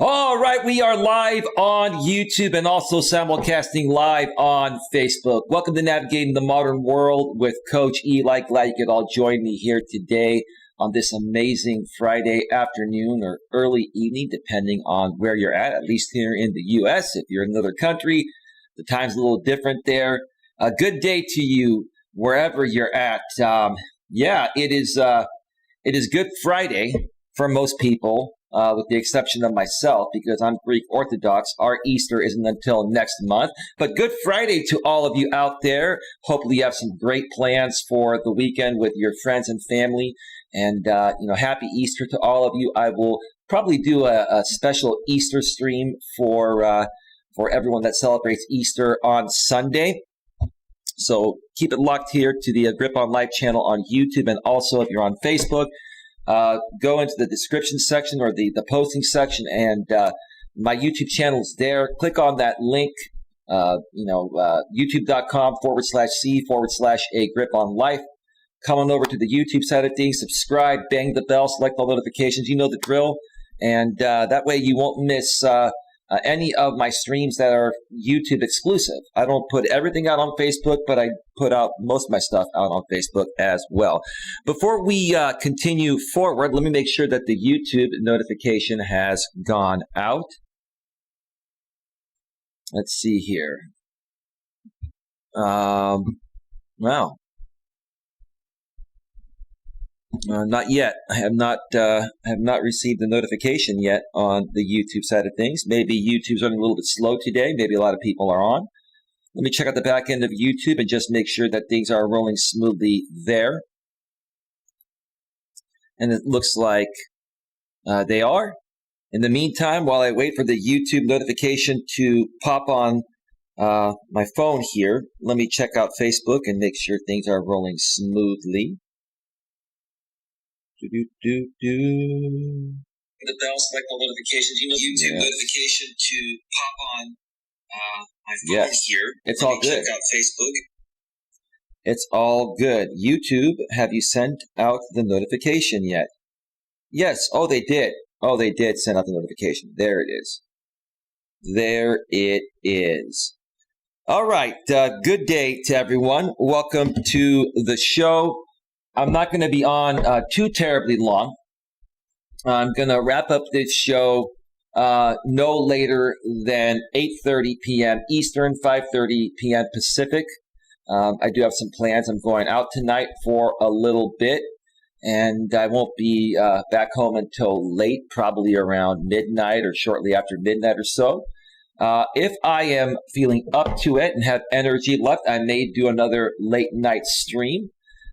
All right, we are live on YouTube and also simulcasting live on Facebook. Welcome to Navigating the Modern World with Coach Eli. Glad you could all join me here today on this amazing Friday afternoon or early evening, depending on where you're at least here in the U.S. If you're in another country, the time's a little different there. A good day to you wherever you're at. It is Good Friday for most people. With the exception of myself, because I'm Greek Orthodox. Our Easter isn't until next month. But Good Friday to all of you out there. Hopefully you have some great plans for the weekend with your friends and family. And, happy Easter to all of you. I will probably do a special Easter stream for everyone that celebrates Easter on Sunday. So keep it locked here to the Grip on Life channel on YouTube. And also, if you're on Facebook, go into the description section or the posting section, and my YouTube channel is there. Click on that link, youtube.com/C/A Grip on Life. Come on over to the YouTube side of things, subscribe, bang the bell, select all notifications. You know the drill. And that way you won't miss any of my streams that are YouTube exclusive. I don't put everything out on Facebook, but I put out most of my stuff out on Facebook as well. Before we continue forward, let me make sure that the YouTube notification has gone out. Let's see here. Wow. Not yet. I have not received the notification yet on the YouTube side of things. Maybe YouTube's running a little bit slow today. Maybe a lot of people are on. Let me check out the back end of YouTube and just make sure that things are rolling smoothly there. And it looks like they are. In the meantime, while I wait for the YouTube notification to pop on my phone here, let me check out Facebook and make sure things are rolling smoothly. The bell, select all notifications. YouTube notification to pop on my phone here. It's all good. Check out Facebook. It's all good. YouTube, have you sent out the notification yet? Yes. Oh, they did. Oh, they did send out the notification. There it is. There it is. All right. Good day to everyone. Welcome to the show. I'm not going to be on too terribly long. I'm going to wrap up this show no later than 8:30 p.m. Eastern, 5:30 p.m. Pacific. I do have some plans. I'm going out tonight for a little bit, and I won't be back home until late, probably around midnight or shortly after midnight or so. If I am feeling up to it and have energy left, I may do another late night stream.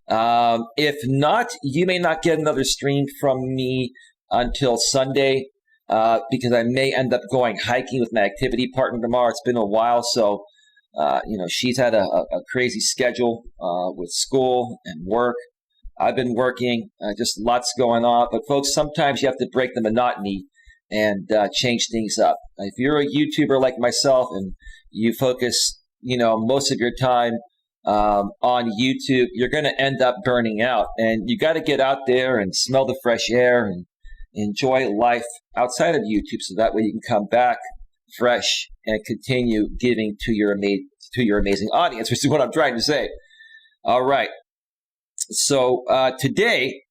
If not, you may not get another stream from me until Sunday, because I may end up going hiking with my activity partner tomorrow. It's been a while, so, she's had a crazy schedule, with school and work. I've been working, just lots going on, but folks, sometimes you have to break the monotony and, change things up. If you're a YouTuber like myself and you focus, most of your time on YouTube, you're going to end up burning out, and you got to get out there and smell the fresh air and enjoy life outside of YouTube, so that way you can come back fresh and continue giving to your amazing audience, which is what I'm trying to say. All right. So today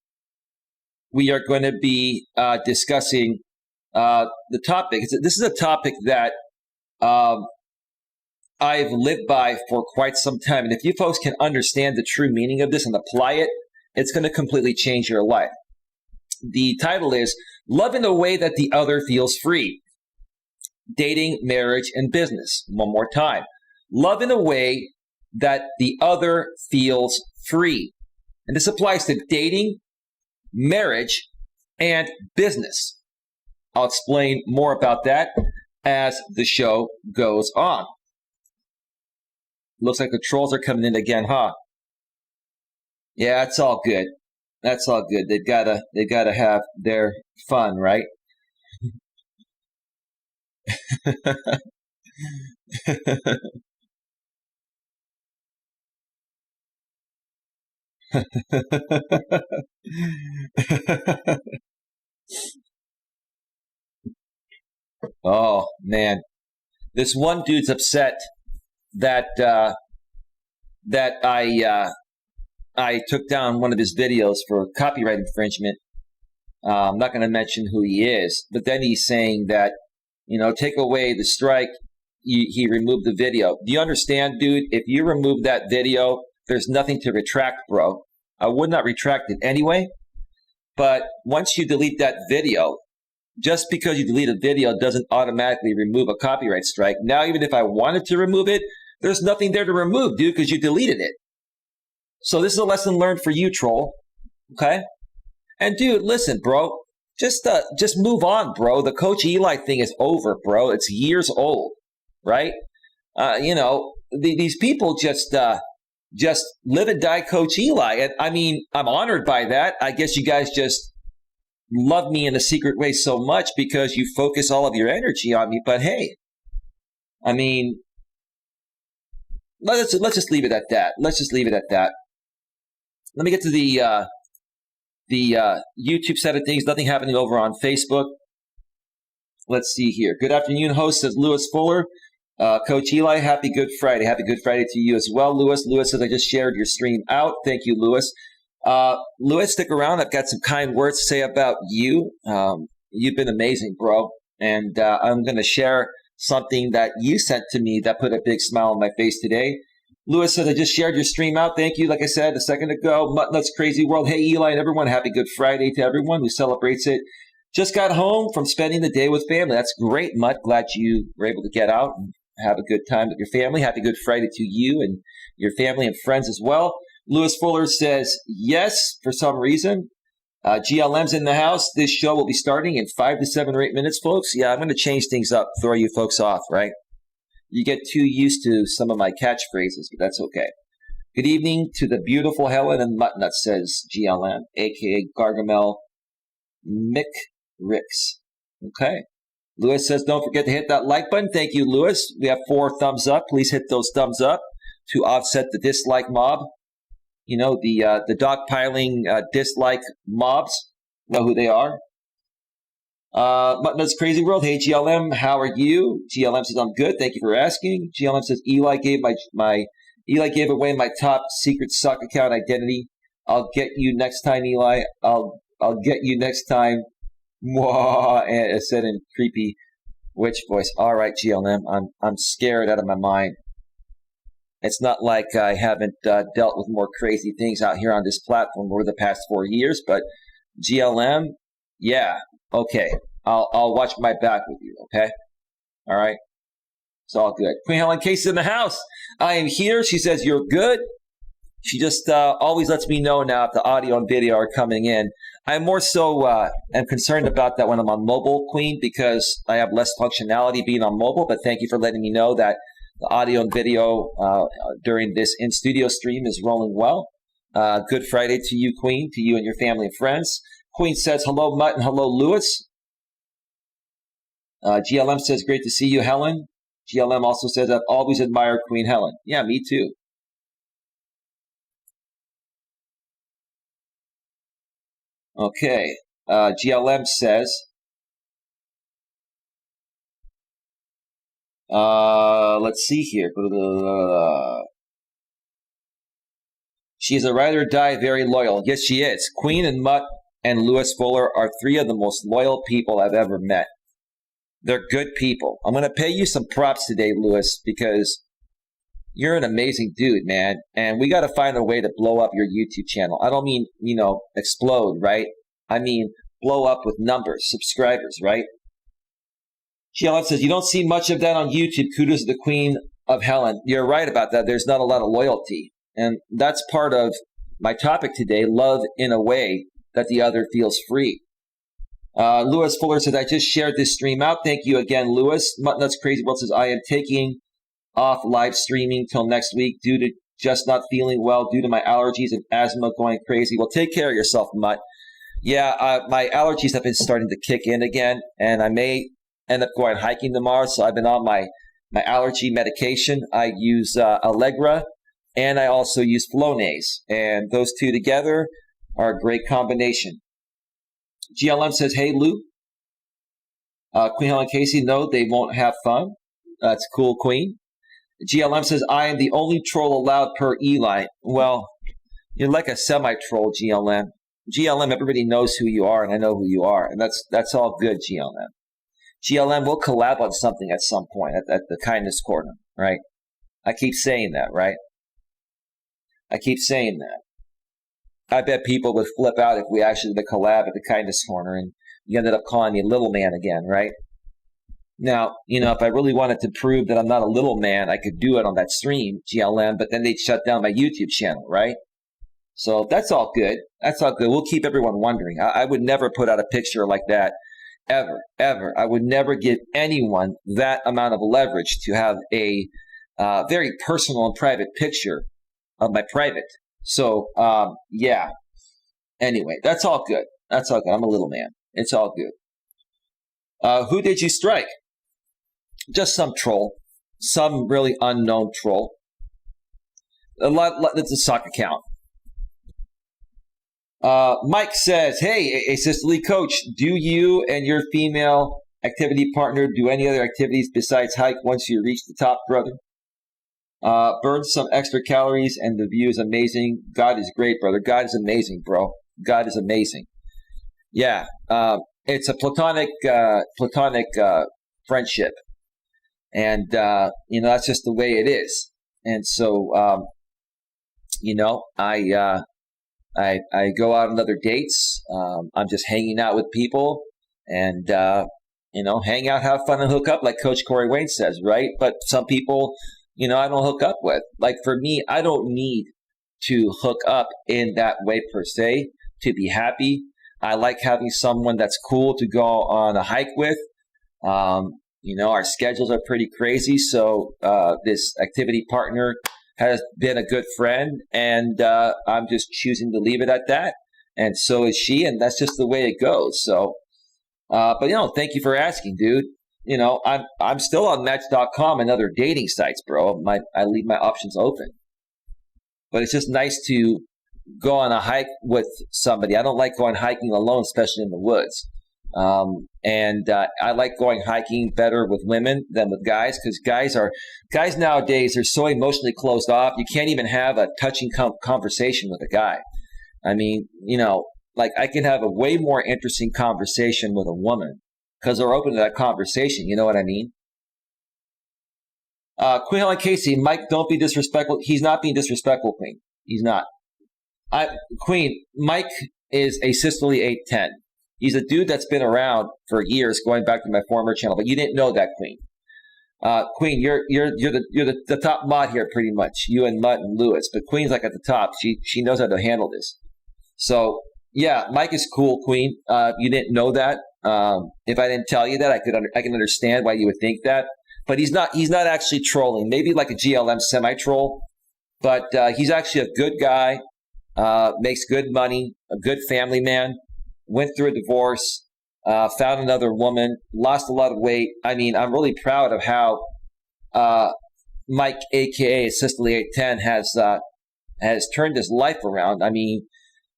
we are going to be discussing the topic. This is a topic that I've lived by for quite some time. And if you folks can understand the true meaning of this and apply it, it's going to completely change your life. The title is Love in a Way That the Other Feels Free. Dating, marriage, and business. One more time. Love in a way that the other feels free. And this applies to dating, marriage, and business. I'll explain more about that as the show goes on. Looks like the trolls are coming in again, huh? Yeah, it's all good. That's all good. They gotta have their fun, right? Oh, man. This one dude's upset that I took down one of his videos for copyright infringement. I'm not going to mention who he is, but then he's saying that, take away the strike. He removed the video. Do you understand, dude? If you remove that video, there's nothing to retract, bro. I would not retract it anyway. But once you delete that video, just because you delete a video doesn't automatically remove a copyright strike. Now, even if I wanted to remove it, there's nothing there to remove, dude, because you deleted it. So this is a lesson learned for you, troll. Okay? And dude, listen, bro. Just move on, bro. The Coach Eli thing is over, bro. It's years old, right? These people just live and die Coach Eli. And I mean, I'm honored by that. I guess you guys just love me in a secret way so much because you focus all of your energy on me. But hey, I mean, let's just leave it at that. Let's just leave it at that. Let me get to the YouTube side of things. Nothing happening over on Facebook. Let's see here. Good afternoon, host, says Lewis Fuller. Coach Eli, happy Good Friday. Happy Good Friday to you as well, Lewis. Lewis says, I just shared your stream out. Thank you, Lewis. Lewis, stick around. I've got some kind words to say about you. You've been amazing, bro. And I'm going to share something that you sent to me that put a big smile on my face today. Lewis says, I just shared your stream out. Thank you. Like I said a second ago, Muttnuts Crazy World. Hey, Eli and everyone. Happy Good Friday to everyone who celebrates it. Just got home from spending the day with family. That's great, Mutt. Glad you were able to get out and have a good time with your family. Happy Good Friday to you and your family and friends as well. Lewis Fuller says, yes, for some reason. GLM's in the house. This show will be starting in 5 to 7 or 8 minutes, folks. Yeah, I'm going to change things up, throw you folks off, right? You get too used to some of my catchphrases, but that's okay. Good evening to the beautiful Helen and Muttnut, says GLM, a.k.a. Gargamel McRicks. Okay. Lewis says, don't forget to hit that like button. Thank you, Lewis. We have 4 thumbs up. Please hit those thumbs up to offset the dislike mob. You know, the dogpiling dislike mobs. Know who they are. Muttnuts Crazy World. Hey, GLM, how are you? GLM says, I'm good. Thank you for asking. GLM says, Eli gave Eli gave away my top secret sock account identity. I'll get you next time, Eli. I'll get you next time. Whoa, and it said in creepy witch voice. All right, GLM, I'm scared out of my mind. It's not like I haven't dealt with more crazy things out here on this platform over the past 4 years, but GLM, yeah, okay. I'll watch my back with you, okay? All right? It's all good. Queen Helen Case is in the house. I am here. She says, you're good. She just always lets me know now if the audio and video are coming in. I'm more so am concerned about that when I'm on mobile, Queen, because I have less functionality being on mobile. But thank you for letting me know that the audio and video during this in-studio stream is rolling well. Good Friday to you, Queen, to you and your family and friends. Queen says, hello, Mutt, and hello, Lewis. GLM says, great to see you, Helen. GLM also says, I've always admired Queen Helen. Yeah, me too. Okay. GLM says, let's see here. She's a ride or die, very loyal. Yes, she is. Queen and Mutt and Lewis Fuller are 3 of the most loyal people I've ever met. They're good people. I'm going to pay you some props today, Lewis, because you're an amazing dude, man. And we got to find a way to blow up your YouTube channel. I don't mean, explode, right? I mean, blow up with numbers, subscribers, right? GLM says, you don't see much of that on YouTube. Kudos to the Queen of Helen. You're right about that. There's not a lot of loyalty. And that's part of my topic today, love in a way that the other feels free. Lewis Fuller says, I just shared this stream out. Thank you again, Lewis. Muttnuts Crazy World says, I am taking off live streaming till next week due to just not feeling well due to my allergies and asthma going crazy. Well, take care of yourself, Mutt. Yeah, my allergies have been starting to kick in again, and I may end up going hiking tomorrow, so I've been on my allergy medication. I use Allegra, and I also use Flonase, and those two together are a great combination. GLM says, hey, Lou. Queen Helen Casey, no, they won't have fun. That's cool, Queen. GLM says, I am the only troll allowed per Eli. Well, you're like a semi-troll, GLM. GLM, everybody knows who you are, and I know who you are, and that's all good, GLM. GLM, we'll collab on something at some point at the Kindness Corner, right? I keep saying that, right? I keep saying that. I bet people would flip out if we actually did a collab at the Kindness Corner, and you ended up calling me little man again, right? Now, if I really wanted to prove that I'm not a little man, I could do it on that stream, GLM, but then they'd shut down my YouTube channel, right? So that's all good. That's all good. We'll keep everyone wondering. I would never put out a picture like that, ever, ever. I would never give anyone that amount of leverage to have a very personal and private picture of my private. So, yeah. Anyway, that's all good. That's all good. I'm a little man. It's all good. Who did you strike? Just some troll. Some really unknown troll. It's a sock account. Mike says, hey, a sisterly coach, do you and your female activity partner do any other activities besides hike once you reach the top, brother? Burn some extra calories and the view is amazing. God is great, brother. God is amazing, bro. God is amazing. Yeah. It's a platonic friendship. And, that's just the way it is. And so, I go out on other dates. I'm just hanging out with people and, hang out, have fun, and hook up, like Coach Corey Wayne says, right? But some people, I don't hook up with. Like for me, I don't need to hook up in that way per se to be happy. I like having someone that's cool to go on a hike with. Our schedules are pretty crazy. So this activity partner has been a good friend, and I'm just choosing to leave it at that. And so is she, and that's just the way it goes. So, but thank you for asking, dude. I'm still on Match.com and other dating sites, bro. I leave my options open. But it's just nice to go on a hike with somebody. I don't like going hiking alone, especially in the woods. I like going hiking better with women than with guys, because guys nowadays are so emotionally closed off. You can't even have a touching conversation with a guy. I mean, I can have a way more interesting conversation with a woman because they're open to that conversation. You know what I mean? Queen Helen Casey, Mike, don't be disrespectful. He's not being disrespectful, Queen. He's not. Queen, Mike is a sisterly 810. He's a dude that's been around for years, going back to my former channel, but you didn't know that, Queen. Queen, you're the top mod here, pretty much. You and Mutt and Lewis, but Queen's like at the top. She knows how to handle this. So yeah, Mike is cool, Queen. You didn't know that. If I didn't tell you that, I can understand why you would think that. But he's not actually trolling. Maybe like a GLM semi-troll, but he's actually a good guy. Makes good money, a good family man. Went through a divorce, found another woman, lost a lot of weight. I mean, I'm really proud of how Mike, a.k.a. Sisterly 810, has turned his life around. I mean,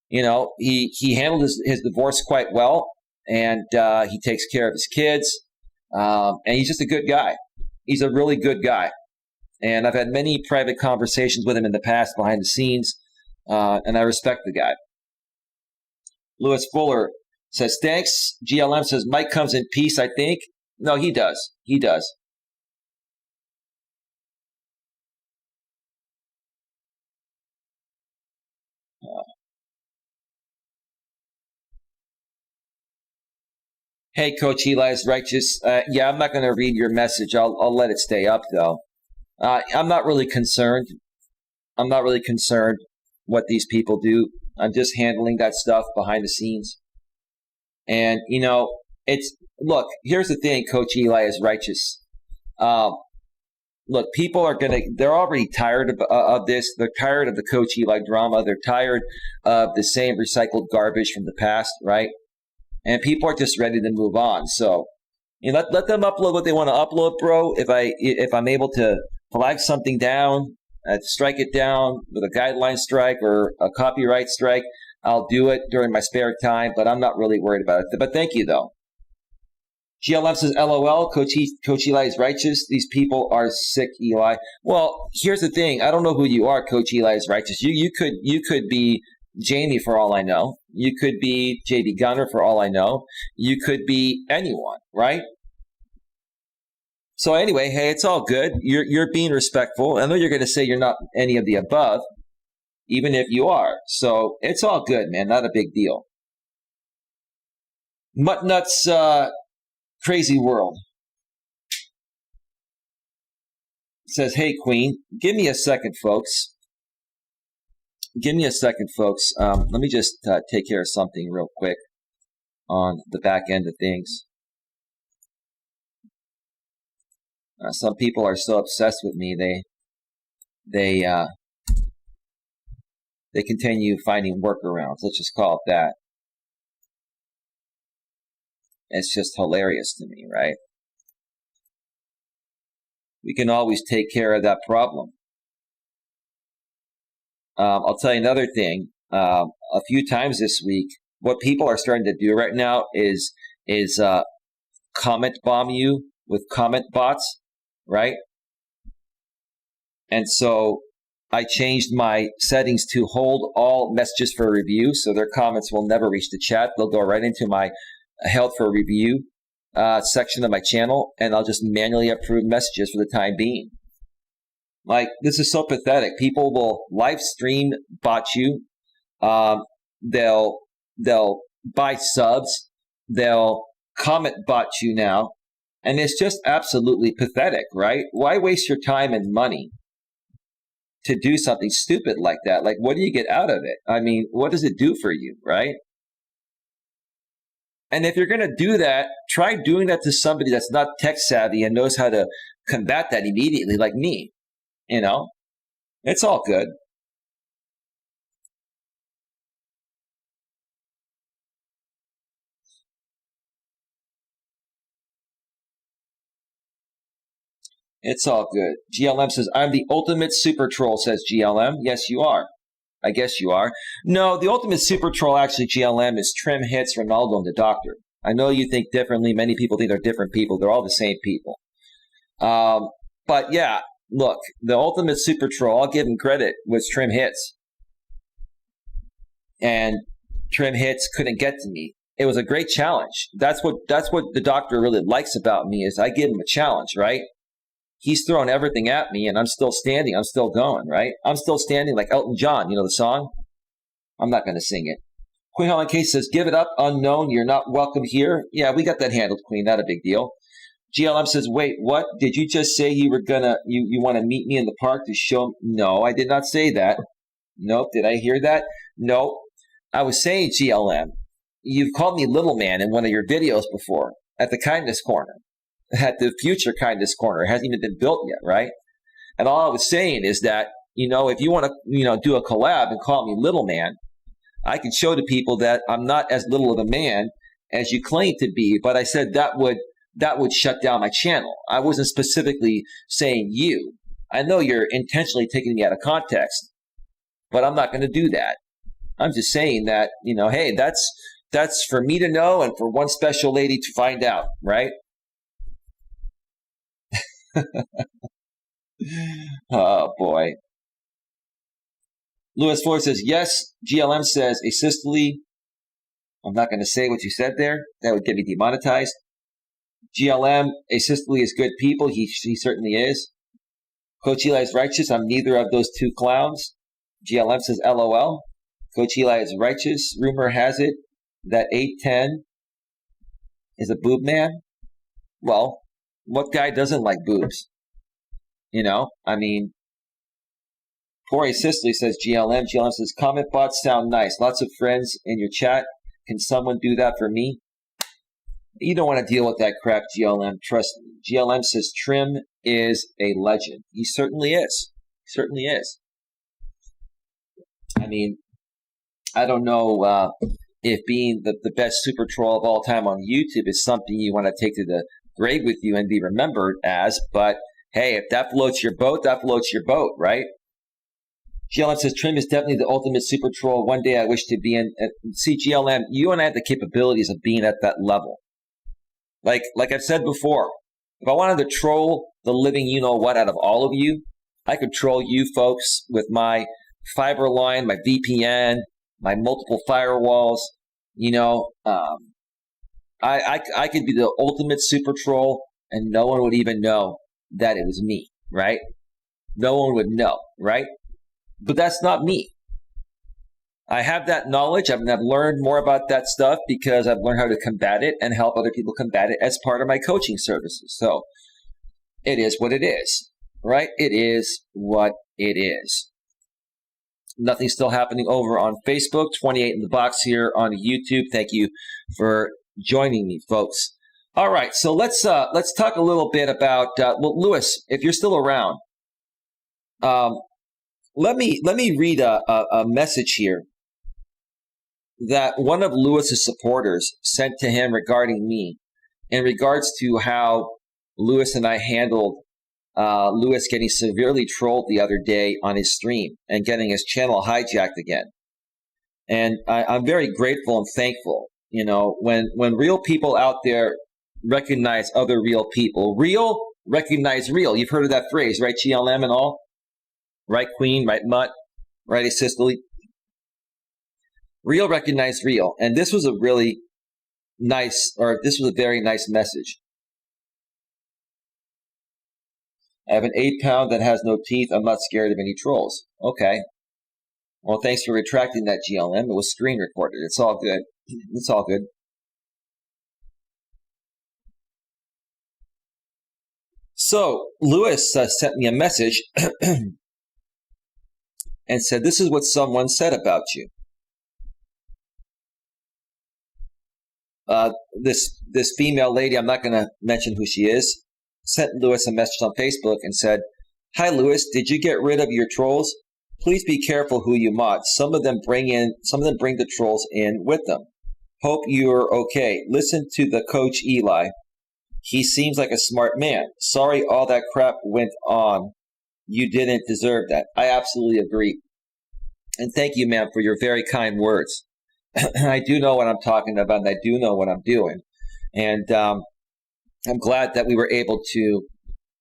he handled his divorce quite well, and he takes care of his kids, and he's just a good guy. He's a really good guy. And I've had many private conversations with him in the past behind the scenes, and I respect the guy. Lewis Fuller says, thanks. GLM says, Mike comes in peace, I think. No, he does. He does. Hey, Coach Eli is righteous. Yeah, I'm not going to read your message. I'll let it stay up, though. I'm not really concerned. I'm not really concerned what these people do. I'm just handling that stuff behind the scenes. And, look, here's the thing, Coach Eli is righteous. Look, people they're already tired of this. They're tired of the Coach Eli drama. They're tired of the same recycled garbage from the past, right? And people are just ready to move on. So, let them upload what they want to upload, bro. If I'm able to flag something down, strike it down with a guideline strike or a copyright strike, I'll do it during my spare time, but I'm not really worried about it. But thank you, though. GLM says, LOL, Coach Eli is righteous. These people are sick, Eli. Well, here's the thing. I don't know who you are, Coach Eli is righteous. You could be Jamie for all I know. You could be JB Gunner for all I know. You could be anyone, right? So anyway, hey, it's all good. You're being respectful. I know you're going to say you're not any of the above, even if you are. So it's all good, man. Not a big deal. Muttnuts, Crazy World says, hey, Queen, give me a second, folks. Give me a second, folks. Let me just take care of something real quick on the back end of things. Some people are so obsessed with me, they continue finding workarounds. Let's just call it that. It's just hilarious to me, right? We can always take care of that problem. I'll tell you another thing. A few times this week, what people are starting to do right now is comment bomb you with comment bots, right? And so I changed my settings to hold all messages for review, so their comments will never reach the chat. They'll go right into my held for review section of my channel, and I'll just manually approve messages for the time being. Like, this is so pathetic. People will live stream bot you. They'll buy subs. They'll comment bot you now. And it's just absolutely pathetic, right? Why waste your time and money to do something stupid like that? Like, what do you get out of it? I mean, what does it do for you, right? And if you're going to do that, try doing that to somebody that's not tech savvy and knows how to combat that immediately, like me. You know, it's all good. It's all good. GLM says, I'm the ultimate super troll, says GLM. Yes, you are. I guess you are. No, the ultimate super troll, actually, GLM, is Trim Hits, Ronaldo, and the Doctor. I know you think differently. Many people think they're different people. They're all the same people. But yeah, look, the ultimate super troll, I'll give him credit, was Trim Hits. And Trim Hits couldn't get to me. It was a great challenge. That's what the Doctor really likes about me, is I give him a challenge, right? He's throwing everything at me, and I'm still standing. I'm still going, right? I'm still standing like Elton John. You know the song? I'm not going to sing it. Queen Helen Case says, give it up, unknown. You're not welcome here. Yeah, we got that handled, Queen. Not a big deal. GLM says, wait, what? Did you just say you were going to, you want to meet me in the park to show? No, I did not say that. Nope. Did I hear that? Nope. I was saying, GLM, you've called me little man in one of your videos before at the Kindness Corner. At the future Kindness Corner. It hasn't even been built yet, right? And all I was saying is that, if you want to, do a collab and call me little man, I can show to people that I'm not as little of a man as you claim to be. But I said that would shut down my channel. I wasn't specifically saying you. I know you're intentionally taking me out of context, but I'm not going to do that. I'm just saying that, hey, that's for me to know and for one special lady to find out, right? Oh, boy. Louis Ford says, yes. GLM says, asystole. I'm not going to say what you said there. That would get me demonetized. GLM, asystole is good people. He certainly is. Coach Eli is righteous. I'm neither of those two clowns. GLM says, LOL. Coach Eli is righteous. Rumor has it that 810 is a boob man. Well, what guy doesn't like boobs? Poor asystole says GLM. GLM says, comment bots sound nice. Lots of friends in your chat. Can someone do that for me? You don't want to deal with that crap, GLM. Trust me. GLM says Trim is a legend. He certainly is. He certainly is. I don't know if being the best super troll of all time on YouTube is something you want to take to the grave with you and be remembered as, but hey, if that floats your boat, that floats your boat, right? GLM says Trim is definitely the ultimate super troll. One day I wish to be in. See, GLM, you and I have the capabilities of being at that level. Like I've said before, if I wanted to troll the living you-know-what out of all of you, I could troll you folks with my fiber line, my VPN, my multiple firewalls. I could be the ultimate super troll, and no one would even know that it was me, right? No one would know, right? But that's not me. I have that knowledge. I've learned more about that stuff because I've learned how to combat it and help other people combat it as part of my coaching services. So it is what it is, right? It is what it is. Nothing's still happening over on Facebook. 28 in the box here on YouTube. Thank you for joining me, folks. All right, so let's talk a little bit about Lewis, if you're still around. Let me read a message here that one of Lewis's supporters sent to him regarding me, in regards to how Lewis and I handled Lewis getting severely trolled the other day on his stream and getting his channel hijacked again. And I'm very grateful and thankful. When real people out there recognize other real people, real recognize real. You've heard of that phrase, right? GLM and all, right? Queen, right? Mutt, right? Sicily. Real recognize real. And this was a very nice message. I have an 8-pound that has no teeth. I'm not scared of any trolls. Okay. Well, thanks for retracting that, GLM. It was screen recorded. It's all good. It's all good. So Lewis sent me a message and said, this is what someone said about you. This female lady, I'm not going to mention who she is, sent Lewis a message on Facebook and said, "Hi Lewis, did you get rid of your trolls? Please be careful who you mod. Some of them bring the trolls in with them. Hope you're okay. Listen to the Coach Eli. He seems like a smart man. Sorry all that crap went on. You didn't deserve that." I absolutely agree. And thank you, ma'am, for your very kind words. I do know what I'm talking about, and I do know what I'm doing. And I'm glad that we were able to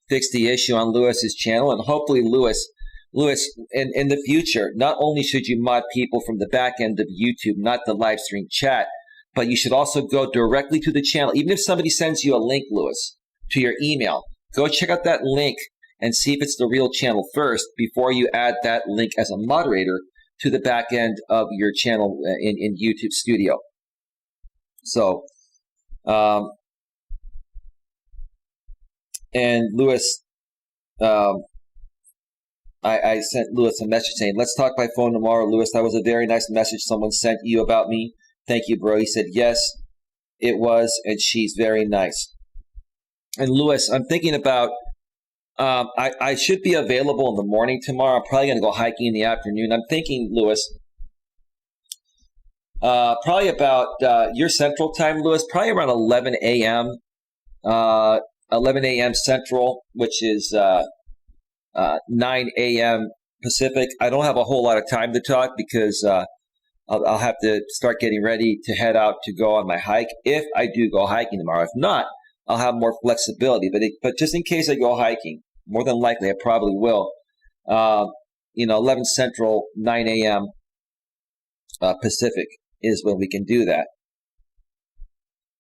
fix the issue on Lewis's channel. And hopefully, Lewis, in the future, not only should you mod people from the back end of YouTube, not the live stream chat, but you should also go directly to the channel. Even if somebody sends you a link, Lewis, to your email, go check out that link and see if it's the real channel first before you add that link as a moderator to the back end of your channel in YouTube Studio. So, and Lewis, I sent Lewis a message saying, "Let's talk by phone tomorrow, Lewis. That was a very nice message someone sent you about me. Thank you, bro." He said, "Yes, it was, and she's very nice." And Lewis, I'm thinking about, I should be available in the morning tomorrow. I'm probably going to go hiking in the afternoon. I'm thinking, Lewis, probably about your central time, Lewis, probably around 11 a.m. 11 a.m. Central, which is 9 a.m. Pacific. I don't have a whole lot of time to talk because I'll have to start getting ready to head out to go on my hike if I do go hiking tomorrow. If not, I'll have more flexibility. But just in case I go hiking, more than likely I probably will. 11 Central, 9 a.m. Pacific is when we can do that.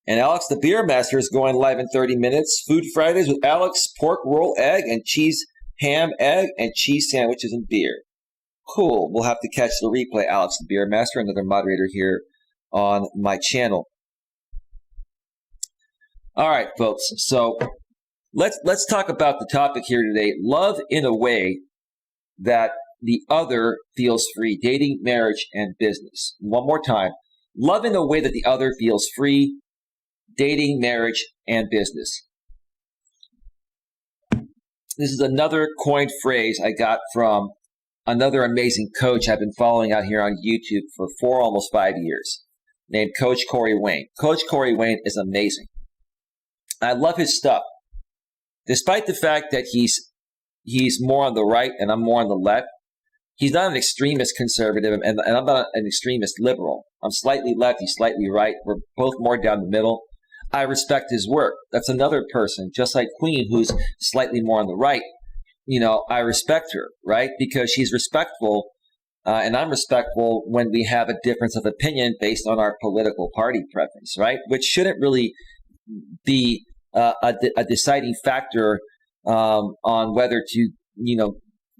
And Alex, the Beer Master, is going live in 30 minutes. Food Fridays with Alex, pork roll, egg, and cheese, ham, egg, and cheese sandwiches and beer. Cool. We'll have to catch the replay. Alex, the Beer Master, another moderator here on my channel. All right, folks. So let's talk about the topic here today. Love in a way that the other feels free. Dating, marriage, and business. One more time. Love in a way that the other feels free. Dating, marriage, and business. This is another coined phrase I got from another amazing coach I've been following out here on YouTube for almost 5 years, named Coach Corey Wayne. Coach Corey Wayne is amazing. I love his stuff. Despite the fact that he's more on the right and I'm more on the left, he's not an extremist conservative and I'm not an extremist liberal. I'm slightly left, he's slightly right. We're both more down the middle. I respect his work. That's another person, just like Queen, who's slightly more on the right. I respect her, right? Because she's respectful, and I'm respectful when we have a difference of opinion based on our political party preference, right? Which shouldn't really be a deciding factor on whether to,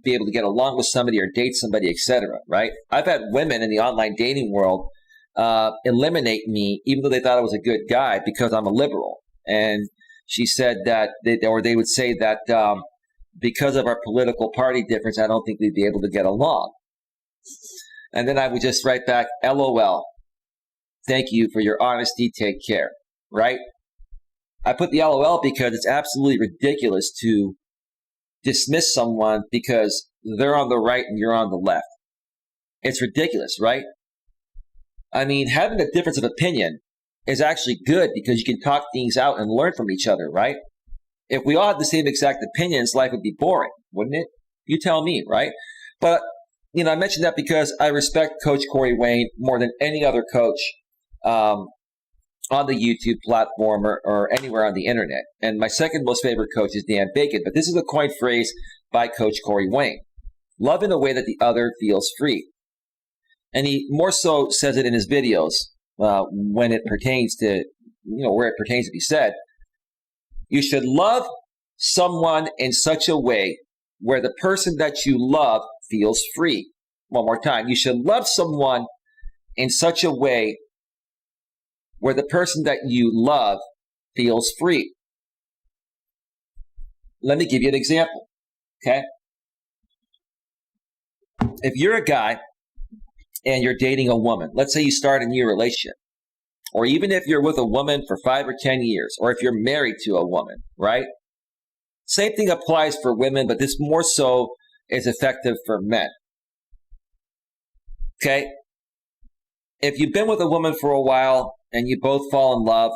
be able to get along with somebody or date somebody, etc. Right? I've had women in the online dating world eliminate me, even though they thought I was a good guy, because I'm a liberal. And she said that, they would say that because of our political party difference, I don't think we'd be able to get along. And then I would just write back, LOL. Thank you for your honesty. Take care. Right? I put the LOL because it's absolutely ridiculous to dismiss someone because they're on the right and you're on the left. It's ridiculous, right? I mean, having a difference of opinion is actually good because you can talk things out and learn from each other, right? If we all had the same exact opinions, life would be boring, wouldn't it? You tell me, right? But, I mentioned that because I respect Coach Corey Wayne more than any other coach on the YouTube platform or anywhere on the internet. And my second most favorite coach is Dan Bacon. But this is a coined phrase by Coach Corey Wayne. Love in a way that the other feels free. And he more so says it in his videos when it pertains to, where it pertains to be said. You should love someone in such a way where the person that you love feels free. One more time. You should love someone in such a way where the person that you love feels free. Let me give you an example, okay? If you're a guy and you're dating a woman, let's say you start a new relationship, or even if you're with a woman for 5 or 10 years, or if you're married to a woman, right? Same thing applies for women, but this more so is effective for men. Okay? If you've been with a woman for a while and you both fall in love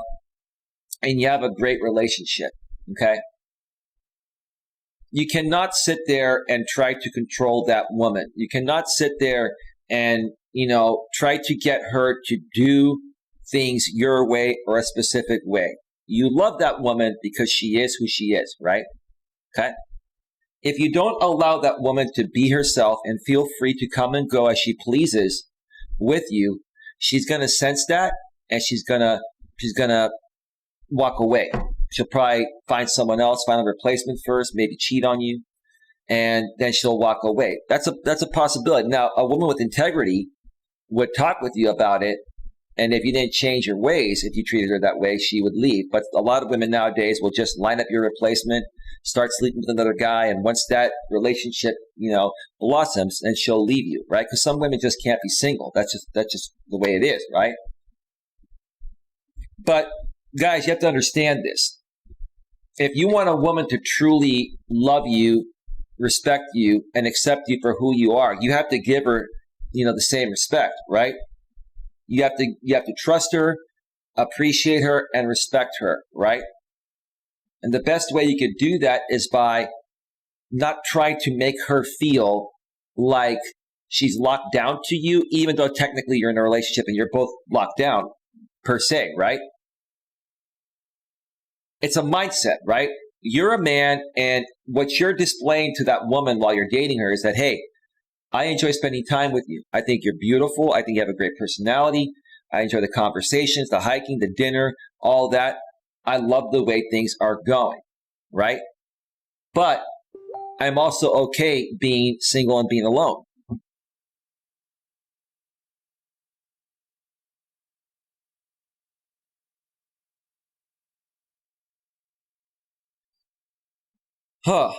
and you have a great relationship, okay? You cannot sit there and try to control that woman. You cannot sit there and, try to get her to do things your way or a specific way. You love that woman because she is who she is, right? Okay? If you don't allow that woman to be herself and feel free to come and go as she pleases with you, she's going to sense that and she's going to walk away. She'll probably find someone else, find a replacement first, maybe cheat on you, and then she'll walk away. That's a possibility. Now, a woman with integrity would talk with you about it, and if you didn't change your ways, if you treated her that way, she would leave. But a lot of women nowadays will just line up your replacement, start sleeping with another guy, and once that relationship, blossoms, then she'll leave you, right? Because some women just can't be single. That's just the way it is, right? But guys, you have to understand this. If you want a woman to truly love you, respect you, and accept you for who you are, you have to give her, the same respect, right? You have to trust her, appreciate her, and respect her, right? And the best way you could do that is by not trying to make her feel like she's locked down to you, even though technically you're in a relationship and you're both locked down per se, right? It's a mindset, right? You're a man, and what you're displaying to that woman while you're dating her is that, hey, I enjoy spending time with you. I think you're beautiful. I think you have a great personality. I enjoy the conversations, the hiking, the dinner, all that. I love the way things are going, right? But I'm also okay being single and being alone. Huh.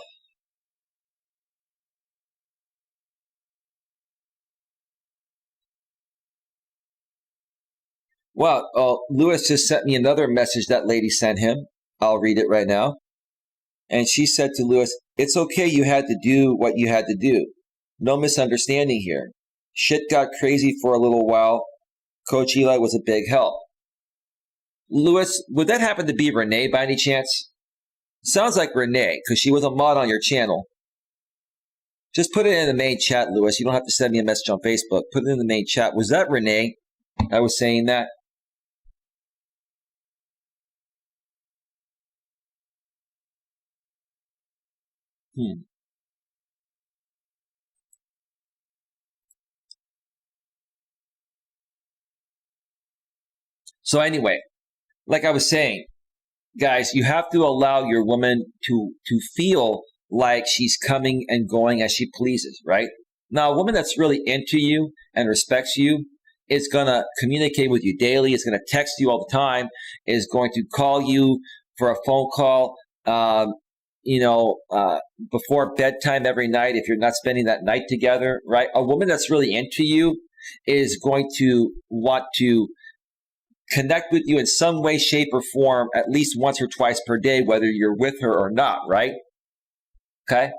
Well, Lewis just sent me another message that lady sent him. I'll read it right now. And she said to Lewis, "It's okay, you had to do what you had to do. No misunderstanding here. Shit got crazy for a little while. Coach Eli was a big help." Lewis, would that happen to be Renee by any chance? Sounds like Renee, because she was a mod on your channel. Just put it in the main chat, Lewis. You don't have to send me a message on Facebook. Put it in the main chat. Was that Renee? I was saying that. So anyway, like I was saying, guys, you have to allow your woman to feel like she's coming and going as she pleases, right? Now, a woman that's really into you and respects you is going to communicate with you daily. Is going to text you all the time. Is going to call you for a phone call, before bedtime every night if you're not spending that night together, right? A woman that's really into you is going to want to connect with you in some way, shape, or form at least once or twice per day, whether you're with her or not, right? Okay?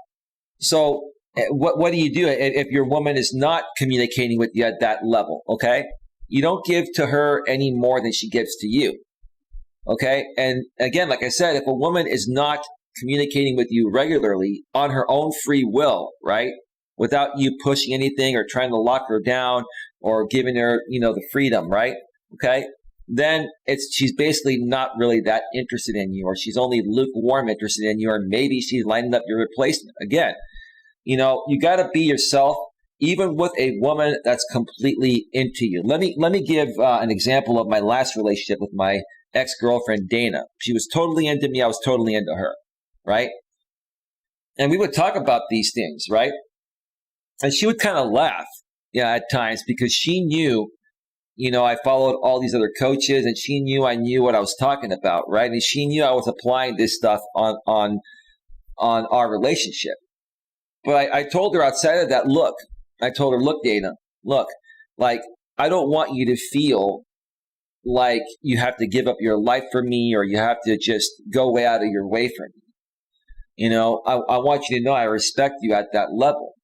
So what do you do if your woman is not communicating with you at that level, okay? You don't give to her any more than she gives to you, okay? And again, like I said, if a woman is not communicating with you regularly on her own free will, right, without you pushing anything or trying to lock her down or giving her, the freedom, right, okay, then she's basically not really that interested in you, or she's only lukewarm interested in you, or maybe she's lining up your replacement. Again, you got to be yourself, even with a woman that's completely into you. Let me give an example of my last relationship with my ex-girlfriend, Dana. She was totally into me. I was totally into her, right? And we would talk about these things, right? And she would kind of laugh, at times, because she knew, I followed all these other coaches, and she knew I knew what I was talking about, right? And she knew I was applying this stuff on our relationship. But I told her outside of that, look, Dana, look, like, I don't want you to feel like you have to give up your life for me, or you have to just go way out of your way for me. I want you to know I respect you at that level.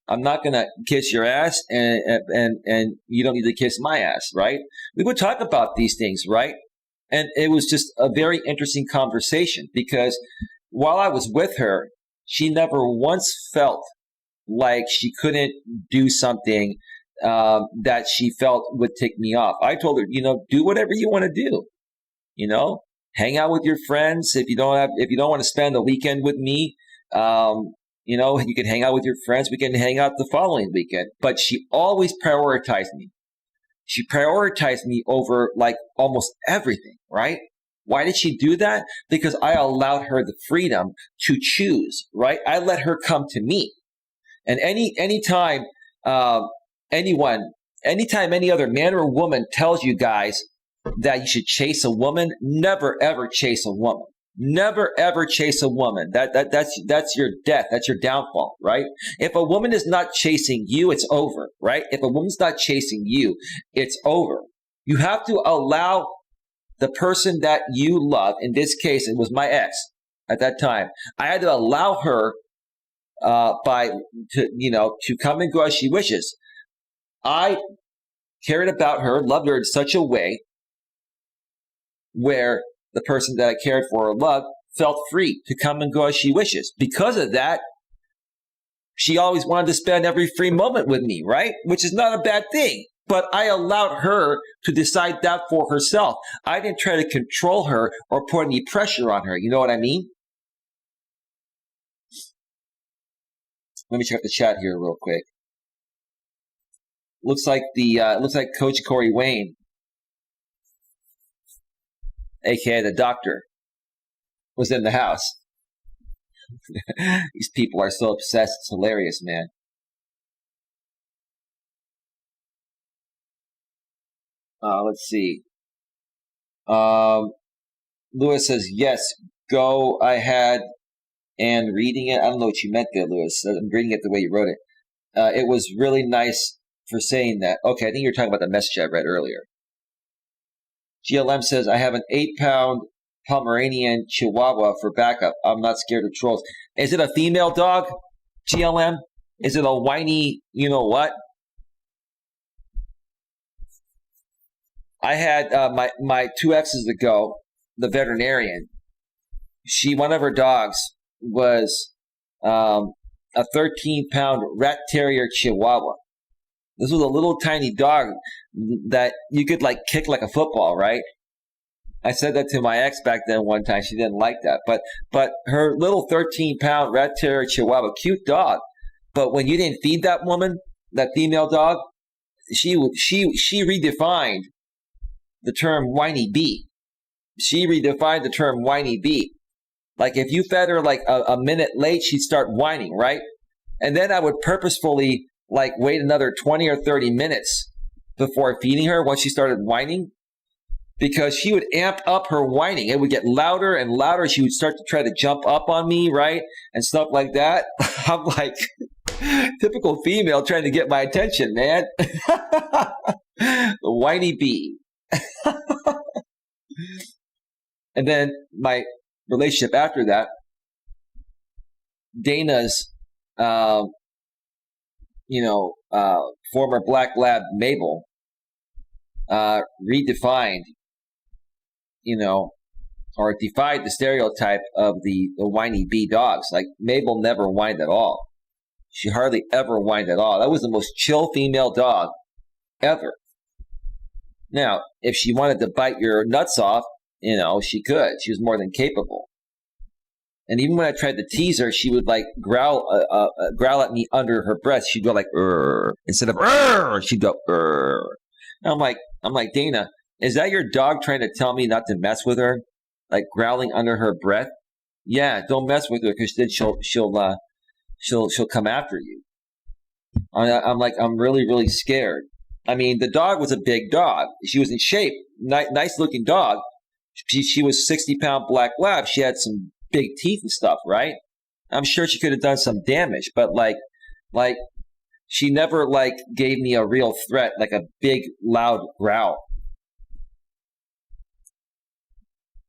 I'm not going to kiss your ass, and you don't need to kiss my ass, right? We would talk about these things, right? And it was just a very interesting conversation, because while I was with her, she never once felt like she couldn't do something that she felt would tick me off. I told her, do whatever you want to do. Hang out with your friends. If you don't want to spend the weekend with me, you can hang out with your friends. We can hang out the following weekend. But she always prioritized me. She prioritized me over like almost everything, right? Why did she do that? Because I allowed her the freedom to choose, right? I let her come to me. And anytime any other man or woman tells you guys that you should chase a woman, never ever chase a woman. Never ever chase a woman. That's your death. That's your downfall, right? If a woman is not chasing you, it's over, right? If a woman's not chasing you, it's over. You have to allow the person that you love, in this case, it was my ex at that time. I had to allow her to come and go as she wishes. I cared about her, loved her in such a way where the person that I cared for or loved felt free to come and go as she wishes. Because of that, she always wanted to spend every free moment with me, right? Which is not a bad thing. But I allowed her to decide that for herself. I didn't try to control her or put any pressure on her. You know what I mean? Let me check the chat here real quick. Looks like Coach Corey Wayne, aka the doctor, was in the house. These people are so obsessed. It's hilarious, man. Let's see. Lewis says, yes, go ahead and reading it. I don't know what you meant there, Lewis. I'm reading it the way you wrote it. It was really nice for saying that. Okay, I think you're talking about the message I read earlier. GLM says, I have an 8-pound Pomeranian Chihuahua for backup. I'm not scared of trolls. Is it a female dog, GLM? Is it a whiny, you know what? I had my 2 exes ago, the veterinarian. One of her dogs was a 13-pound rat terrier Chihuahua. This was a little tiny dog that you could like kick like a football, right? I said that to my ex back then one time. She didn't like that. But her little 13-pound red terrier chihuahua, cute dog. But when you didn't feed that woman, that female dog, she redefined the term whiny bee. She redefined the term whiny bee. Like if you fed her like a minute late, she'd start whining, right? And then I would purposefully like wait another 20 or 30 minutes before feeding her once she started whining, because she would amp up her whining. It would get louder and louder. She would start to try to jump up on me, right? And stuff like that. I'm like, typical female trying to get my attention, man. The whiny bee. And then my relationship after that, Dana's, former black lab Mabel, redefined, or defied the stereotype of the whiny bee dogs. Like Mabel never whined at all. She hardly ever whined at all. That was the most chill female dog ever. Now, if she wanted to bite your nuts off, she could. She was more than capable. And even when I tried to tease her, she would like growl at me under her breath. She'd go like, "Urgh," instead of "Urgh," she'd go, "Urgh." I'm like, Dana, is that your dog trying to tell me not to mess with her? Like growling under her breath? Yeah, don't mess with her, because then she'll come after you. I'm like, I'm really, really scared. I mean, the dog was a big dog. She was in shape, nice looking dog. She was 60-pound black lab. She had some big teeth and stuff, right? I'm sure she could have done some damage, but like she never like gave me a real threat, like a big loud growl.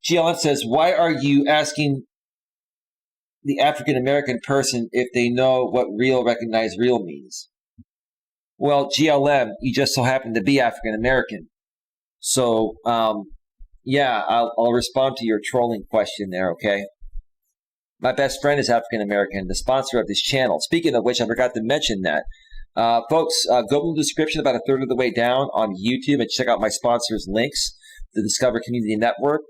GLM says, why are you asking the African American person if they know what recognize real means? Well, GLM, you just so happen to be African American. So yeah, I'll respond to your trolling question there, okay? My best friend is African American, the sponsor of this channel. Speaking of which, I forgot to mention that. Folks, go to the description about a third of the way down on YouTube and check out my sponsors' links. The Discover Community Network,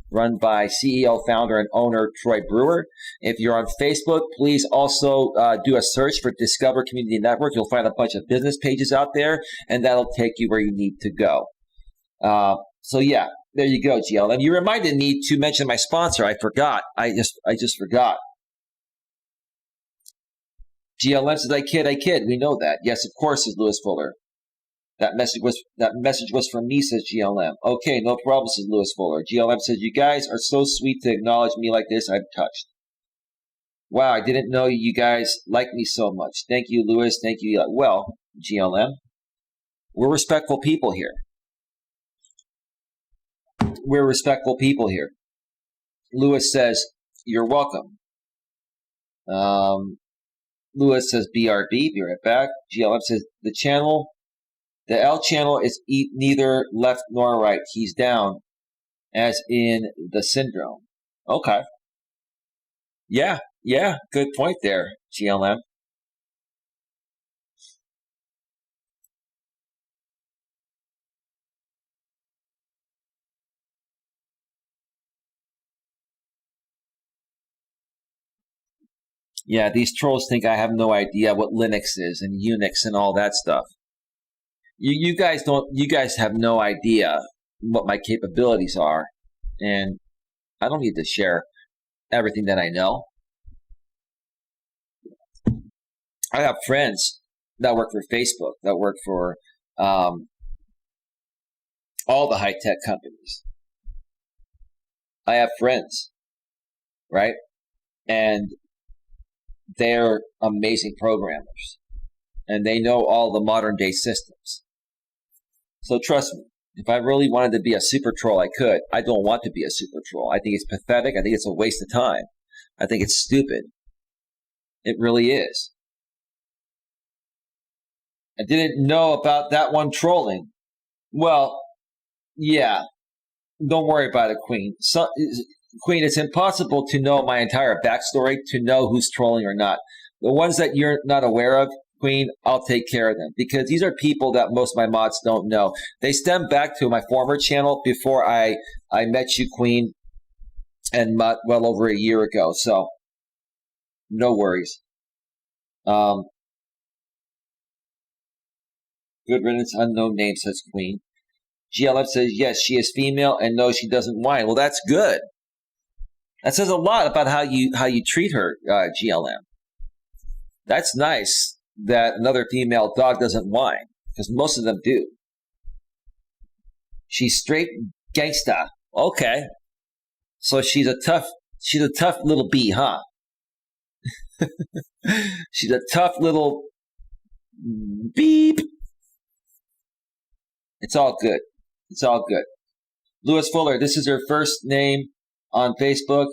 run by CEO, founder, and owner Troy Brewer. If you're on Facebook, please also do a search for Discover Community Network. You'll find a bunch of business pages out there, and that'll take you where you need to go. So yeah, there you go, GLM. You reminded me to mention my sponsor. I forgot. I just forgot. GLM says, I kid. We know that. Yes, of course, says Lewis Fuller. That message was from me, says GLM. Okay, no problem, says Lewis Fuller. GLM says, you guys are so sweet to acknowledge me like this. I'm touched. Wow, I didn't know you guys like me so much. Thank you, Lewis. Thank you, Eli. Well, GLM, we're respectful people here. We're respectful people here. Lewis says, you're welcome. Lewis says, BRB, be right back. GLM says, the L channel is neither left nor right. He's down, as in the syndrome. Okay. Yeah, good point there, GLM. Yeah, these trolls think I have no idea what Linux is and Unix and all that stuff. You guys have no idea what my capabilities are, and I don't need to share everything that I know. I have friends that work for Facebook, that work for all the high-tech companies. I have friends, right? And they're amazing programmers, and they know all the modern-day systems. So trust me, if I really wanted to be a super troll, I could. I don't want to be a super troll. I think it's pathetic. I think it's a waste of time. I think it's stupid. It really is. I didn't know about that one trolling. Well, yeah. Don't worry about it, Queen. Queen, it's impossible to know my entire backstory, to know who's trolling or not. The ones that you're not aware of, Queen, I'll take care of them, because these are people that most of my mods don't know. They stem back to my former channel before I met you, Queen, and well over a year ago. So no worries. Good riddance, unknown name, says Queen. GLF says, yes, she is female and no, she doesn't whine. Well, that's good. That says a lot about how you treat her, GLM. That's nice that another female dog doesn't whine, because most of them do. She's straight gangsta. Okay. So she's a tough little bee, huh? She's a tough little beep. It's all good. It's all good. Lewis Fuller, this is her first name on Facebook,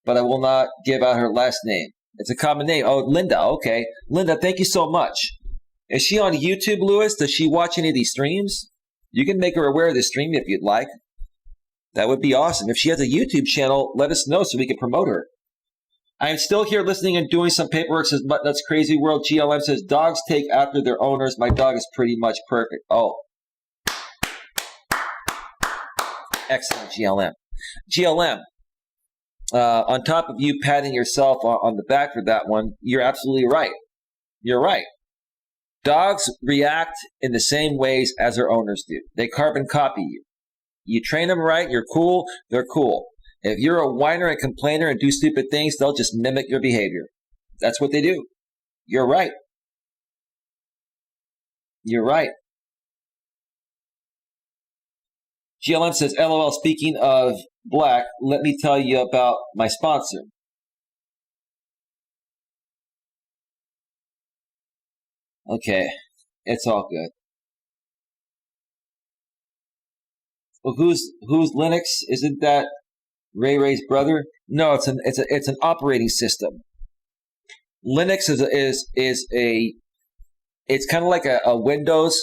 but I will not give out her last name. It's a common name. Oh, Linda. Okay. Linda, thank you so much. Is she on YouTube, Lewis? Does she watch any of these streams? You can make her aware of the stream if you'd like. That would be awesome. If she has a YouTube channel, let us know so we can promote her. I am still here listening and doing some paperwork, says That's Crazy World. GLM says, dogs take after their owners. My dog is pretty much perfect. Oh. Excellent, GLM. GLM, on top of you patting yourself on the back for that one, you're absolutely right. You're right. Dogs react in the same ways as their owners do. They carbon copy you. You train them right, you're cool, they're cool. If you're a whiner and complainer and do stupid things, they'll just mimic your behavior. That's what they do. You're right. You're right. GLM says, LOL, speaking of black, let me tell you about my sponsor. Okay, it's all good. Well, who's Linux? Isn't that Ray Ray's brother? No, it's an operating system. Linux it's kind of like a Windows,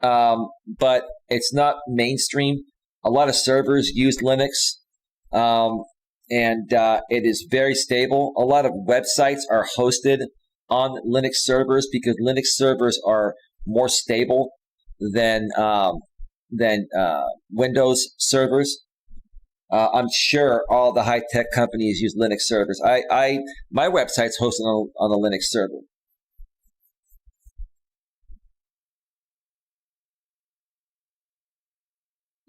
but it's not mainstream. A lot of servers use Linux, and it is very stable. A lot of websites are hosted on Linux servers because Linux servers are more stable than Windows servers. I'm sure all the high-tech companies use Linux servers. My website's hosted on a Linux server.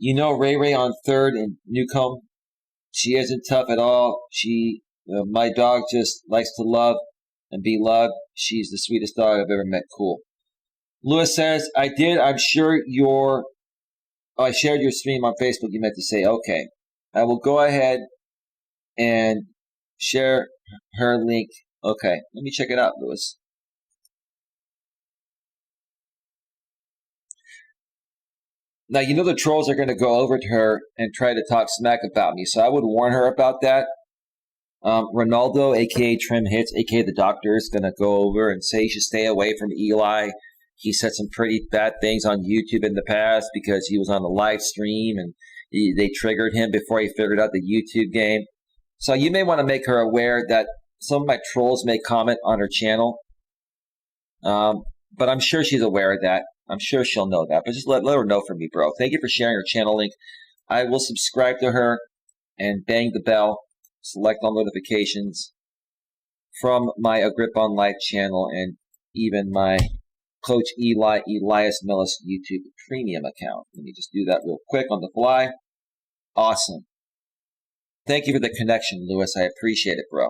You know Ray Ray on 3rd in Newcomb? She isn't tough at all. My dog just likes to love and be loved. She's the sweetest dog I've ever met. Cool. Lewis says, I did. I'm sure I shared your stream on Facebook. You meant to say, okay. I will go ahead and share her link. Okay. Let me check it out, Lewis. Now, you know the trolls are going to go over to her and try to talk smack about me, so I would warn her about that. Ronaldo, a.k.a. Trim Hits, a.k.a. the doctor, is going to go over and say you should stay away from Eli. He said some pretty bad things on YouTube in the past because he was on a live stream and they triggered him before he figured out the YouTube game. So you may want to make her aware that some of my trolls may comment on her channel. But I'm sure she's aware of that. I'm sure she'll know that. But just let her know from me, bro. Thank you for sharing her channel link. I will subscribe to her and bang the bell. Select all notifications from my Agrip on Life channel and even my Coach Eli, Elias Melas YouTube premium account. Let me just do that real quick on the fly. Awesome. Thank you for the connection, Lewis. I appreciate it, bro.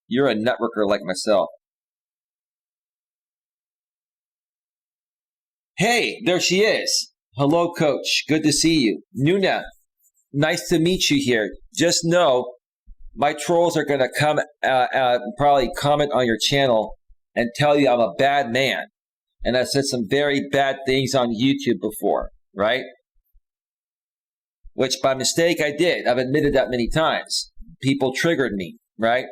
You're a networker like myself. Hey, there she is. Hello, Coach. Good to see you. Nuna, nice to meet you here. Just know my trolls are going to come probably comment on your channel and tell you I'm a bad man. And I said some very bad things on YouTube before, right? Which by mistake I did. I've admitted that many times. People triggered me, right?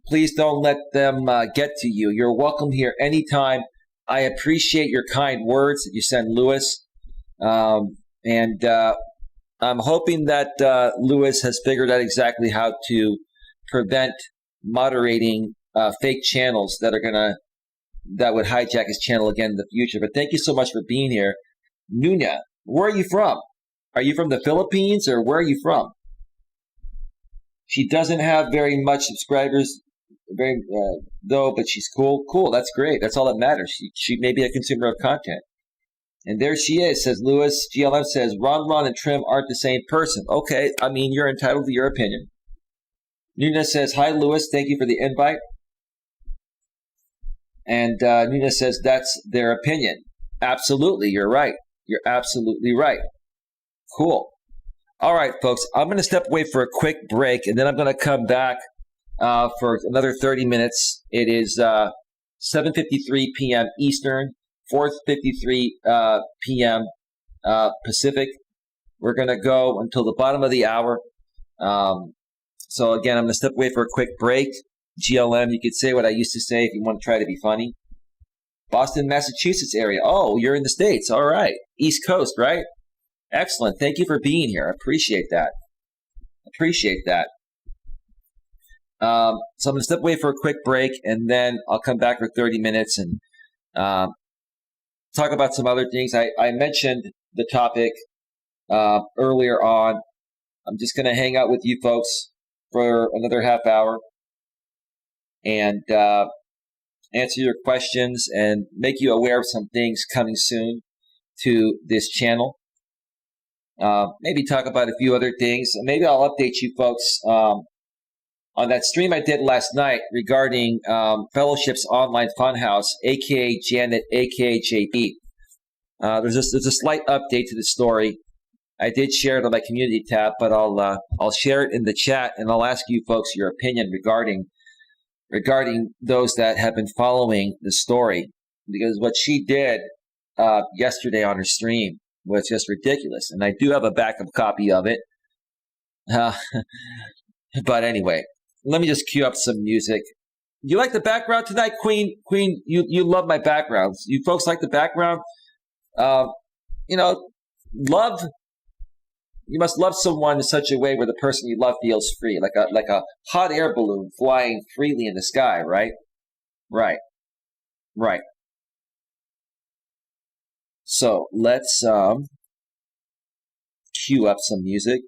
Please don't let them get to you. You're welcome here anytime. I appreciate your kind words that you send Lewis. And I'm hoping that Lewis has figured out exactly how to prevent moderating fake channels that are going to that would hijack his channel again in the future. But thank you so much for being here. Nuna, where are you from? Are you from the Philippines or where are you from? She doesn't have very much subscribers, though, but she's cool. Cool, that's great. That's all that matters. She may be a consumer of content. And there she is, says Lewis. GLM says, Ron and Trim aren't the same person. Okay, I mean, you're entitled to your opinion. Nuna says, hi, Lewis. Thank you for the invite. And Nuna says, that's their opinion. Absolutely, you're right. You're absolutely right. Cool. All right, folks, I'm going to step away for a quick break, and then I'm going to come back for another 30 minutes. It is 7:53 p.m. Eastern, 4:53 p.m. Pacific. We're going to go until the bottom of the hour. So, again, I'm going to step away for a quick break. GLM, you could say what I used to say if you want to try to be funny. Boston, Massachusetts area. Oh, you're in the States. All right. East Coast, right? Excellent. Thank you for being here. I appreciate that. So I'm going to step away for a quick break, and then I'll come back for 30 minutes and talk about some other things. I mentioned the topic earlier on. I'm just going to hang out with you folks for another half hour and answer your questions and make you aware of some things coming soon to this channel. Maybe talk about a few other things. Maybe I'll update you folks on that stream I did last night regarding Fellowship's Online Funhouse, aka Janet, aka JP. There's a slight update to the story. I did share it on my community tab, but I'll share it in the chat, and I'll ask you folks your opinion regarding those that have been following the story, because what she did yesterday on her stream was just ridiculous, and I do have a backup copy of it. But anyway, let me just cue up some music. You like the background tonight, Queen? Queen, you love my backgrounds. You folks like the background? Love. You must love someone in such a way where the person you love feels free, like a hot air balloon flying freely in the sky, right? Right. So let's cue up some music.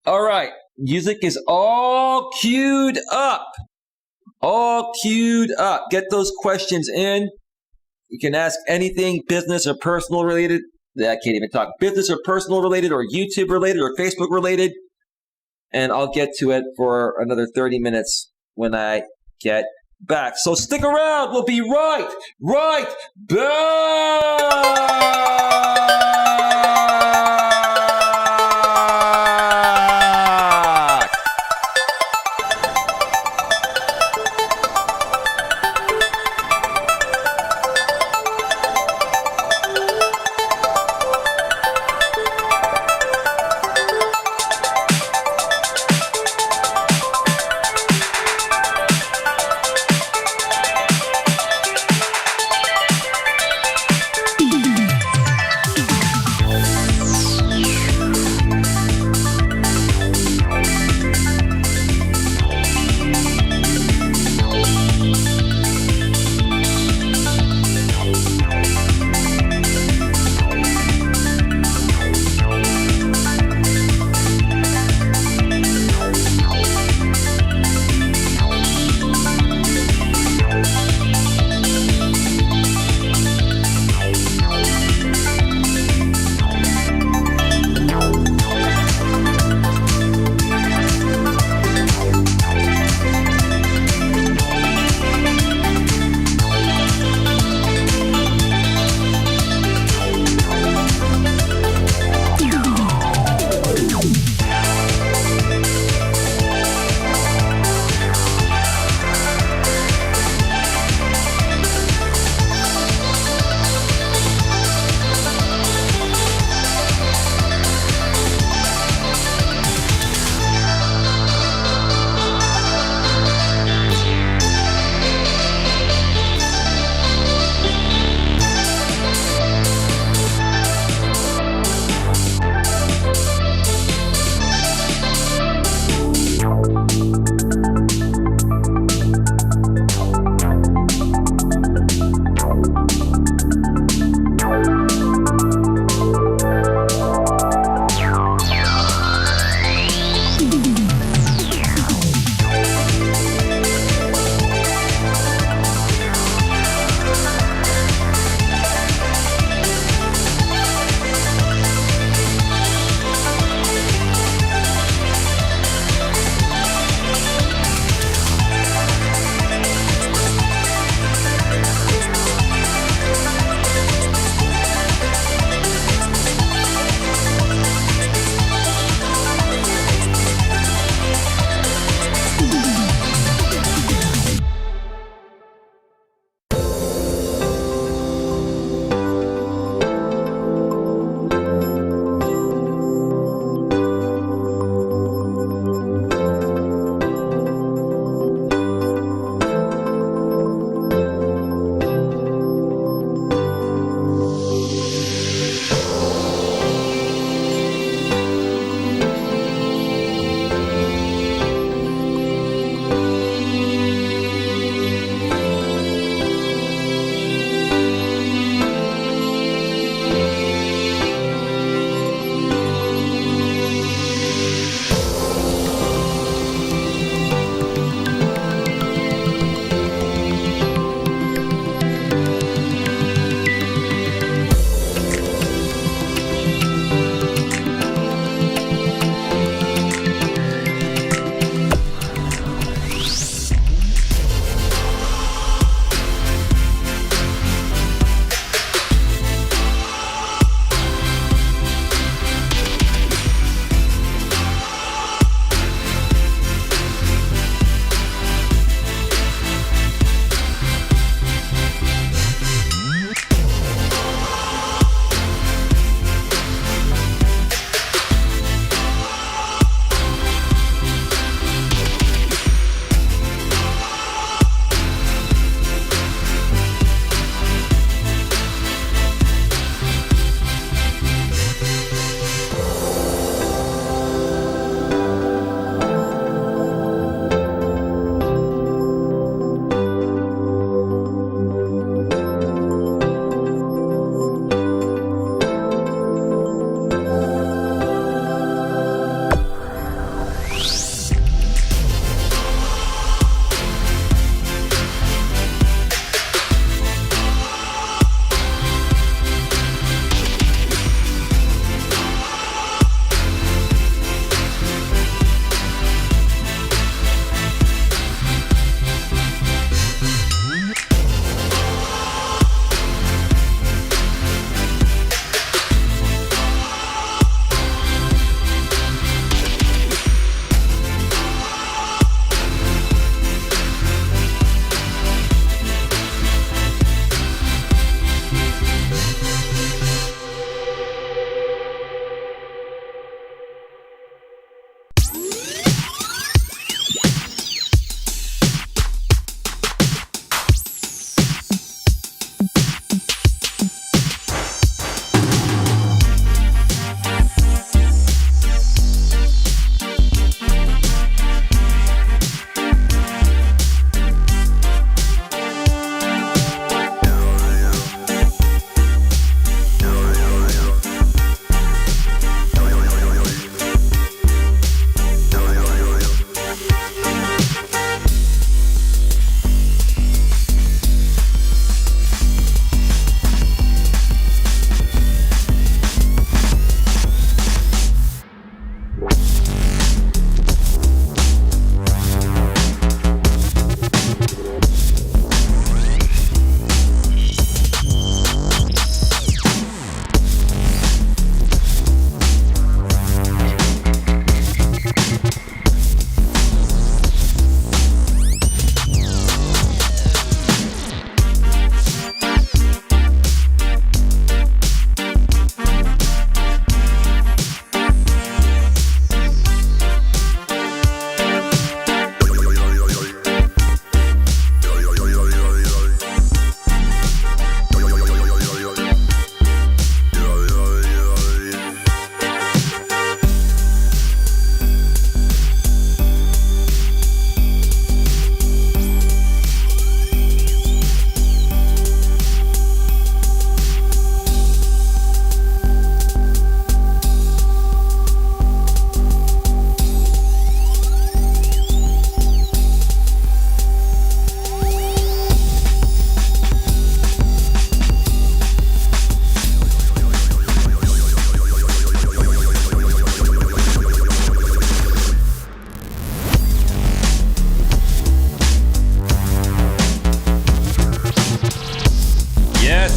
All right, music is all queued up. Get those questions in. You can ask anything business or personal related. I can't even talk. Business or personal related or YouTube related or Facebook related. And I'll get to it for another 30 minutes when I get back. So stick around. We'll be right back.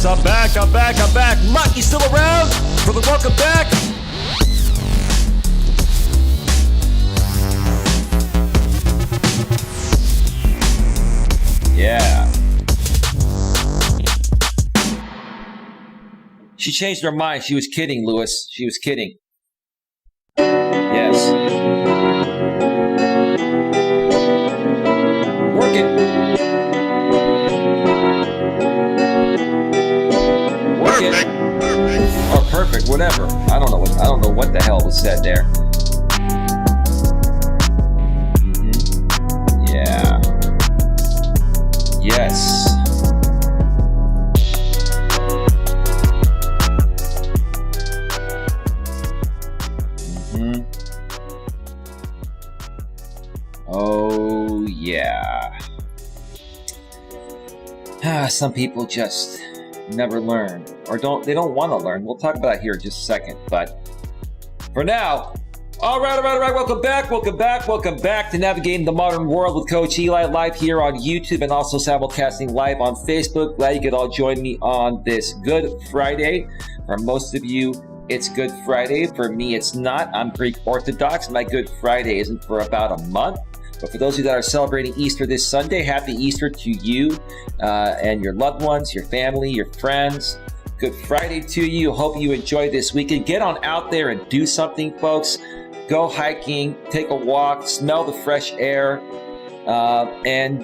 I'm back. Mutt, you still around for the welcome back? Yeah. She changed her mind. She was kidding, Lewis. She was kidding. Yes. Work it. Perfect. Or perfect, whatever. I don't know what the hell was said there. Mm-hmm. Yeah. Yes. Mm-hmm. Oh yeah. Some people just never learn, or they don't want to learn. We'll talk about it here in just a second, but for now, all right, welcome back to Navigating the Modern World with Coach Eli, live here on YouTube and also simulcasting live on Facebook. Glad you could all join me on this Good Friday. For most of you, it's Good Friday. For me, it's not. I'm Greek Orthodox. My Good Friday isn't for about a month. But for those of you that are celebrating Easter this Sunday, happy Easter to you and your loved ones, your family, your friends. Good Friday to you. Hope you enjoy this weekend. Get on out there and do something, folks. Go hiking, take a walk, smell the fresh air, and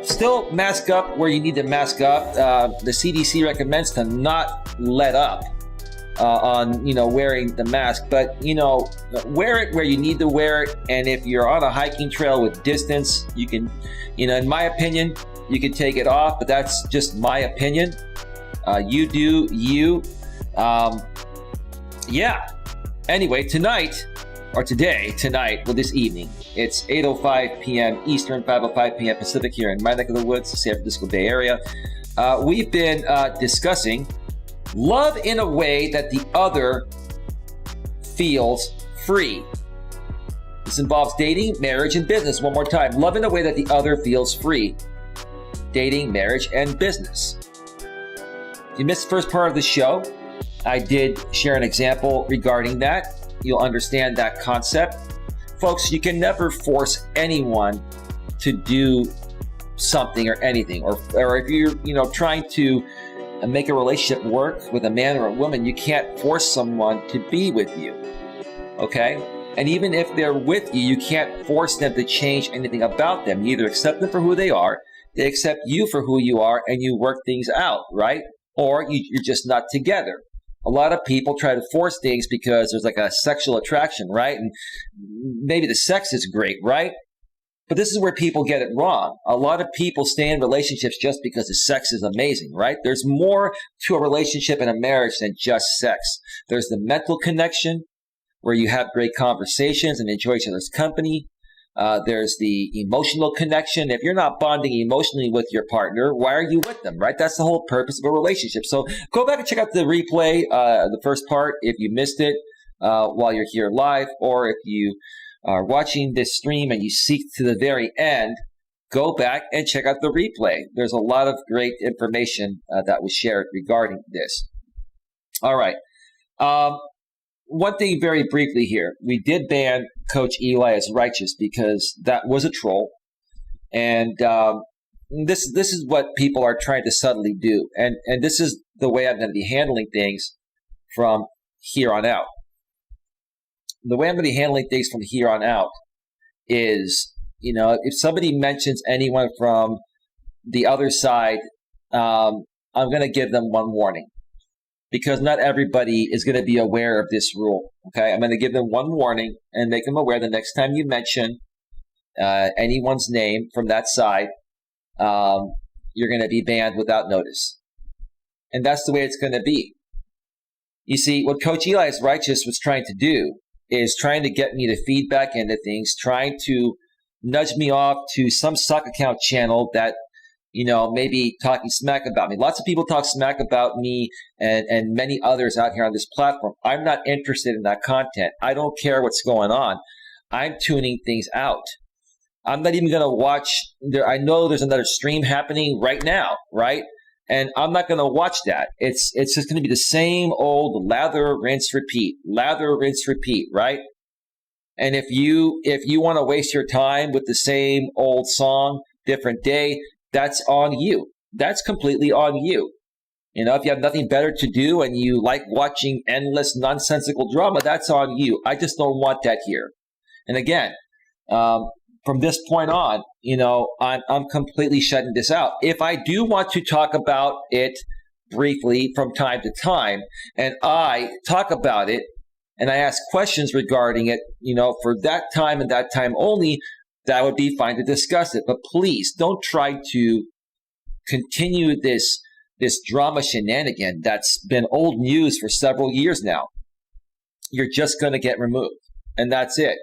still mask up where you need to mask up. The CDC recommends to not let up on wearing the mask, but wear it where you need to wear it. And if you're on a hiking trail with distance, you can, in my opinion, you can take it off, but that's just my opinion. You do you. Yeah. Anyway, tonight, well, this evening, it's 8:05 p.m. Eastern, 5:05 p.m. Pacific here in my neck of the woods, the San Francisco Bay Area. We've been discussing love in a way that the other feels free. This involves dating, marriage, and business. One more time. Love in a way that the other feels free. Dating, marriage, and business. If you missed the first part of the show, I did share an example regarding that. You'll understand that concept. Folks, you can never force anyone to do something or anything. Or if you're trying to make a relationship work with a man or a woman, you can't force someone to be with you. Okay? And even if they're with you, you can't force them to change anything about them. You either accept them for who they are, they accept you for who you are, and you work things out, right? Or you're just not together. A lot of people try to force things because there's like a sexual attraction, right? And maybe the sex is great, right? But this is where people get it wrong. A lot of people stay in relationships just because the sex is amazing, right? There's more to a relationship and a marriage than just sex. There's the mental connection where you have great conversations and enjoy each other's company. There's the emotional connection. If you're not bonding emotionally with your partner, why are you with them, right? That's the whole purpose of a relationship. So go back and check out the replay, the first part, if you missed it while you're here live, or if you are watching this stream and you seek to the very end, go back and check out the replay. There's a lot of great information that was shared regarding this. All right. One thing very briefly here. We did ban Coach Eli as righteous because that was a troll. And this is what people are trying to subtly do. And this is the way I'm going to be handling things from here on out. The way I'm going to be handling things from here on out is, if somebody mentions anyone from the other side, I'm going to give them one warning. Because not everybody is going to be aware of this rule, okay? I'm going to give them one warning and make them aware the next time you mention anyone's name from that side, you're going to be banned without notice. And that's the way it's going to be. You see, what Coach Eli is righteous was trying to do is trying to get me to feed back into things, trying to nudge me off to some suck account channel that maybe talking smack about me. Lots of people talk smack about me and many others out here on this platform. I'm not interested in that content. I don't care what's going on. I'm tuning things out. I'm not even going to watch. I know there's another stream happening right now, right? And I'm not going to watch that. It's just going to be the same old lather, rinse, repeat, right? And if you want to waste your time with the same old song, different day, that's on you. That's completely on you. If you have nothing better to do and you like watching endless nonsensical drama, that's on you. I just don't want that here. And again, from this point on, I'm completely shutting this out. If I do want to talk about it briefly from time to time, and I talk about it, and I ask questions regarding it, for that time and that time only, that would be fine to discuss it. But please don't try to continue this drama shenanigan that's been old news for several years now. You're just going to get removed, and that's it.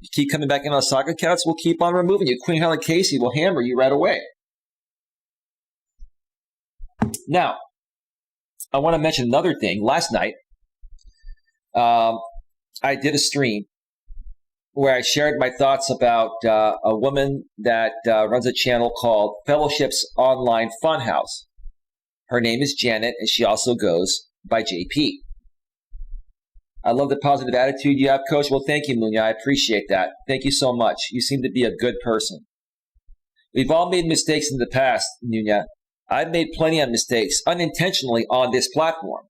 You keep coming back in on soccer accounts, we'll keep on removing you. Queen Helen Casey will hammer you right away. Now, I want to mention another thing. Last night, I did a stream where I shared my thoughts about a woman that runs a channel called Fellowship's Online Funhouse. Her name is Janet, and she also goes by JP. I love the positive attitude you have, Coach. Well, thank you, Munya. I appreciate that. Thank you so much. You seem to be a good person. We've all made mistakes in the past, Munya. I've made plenty of mistakes unintentionally on this platform.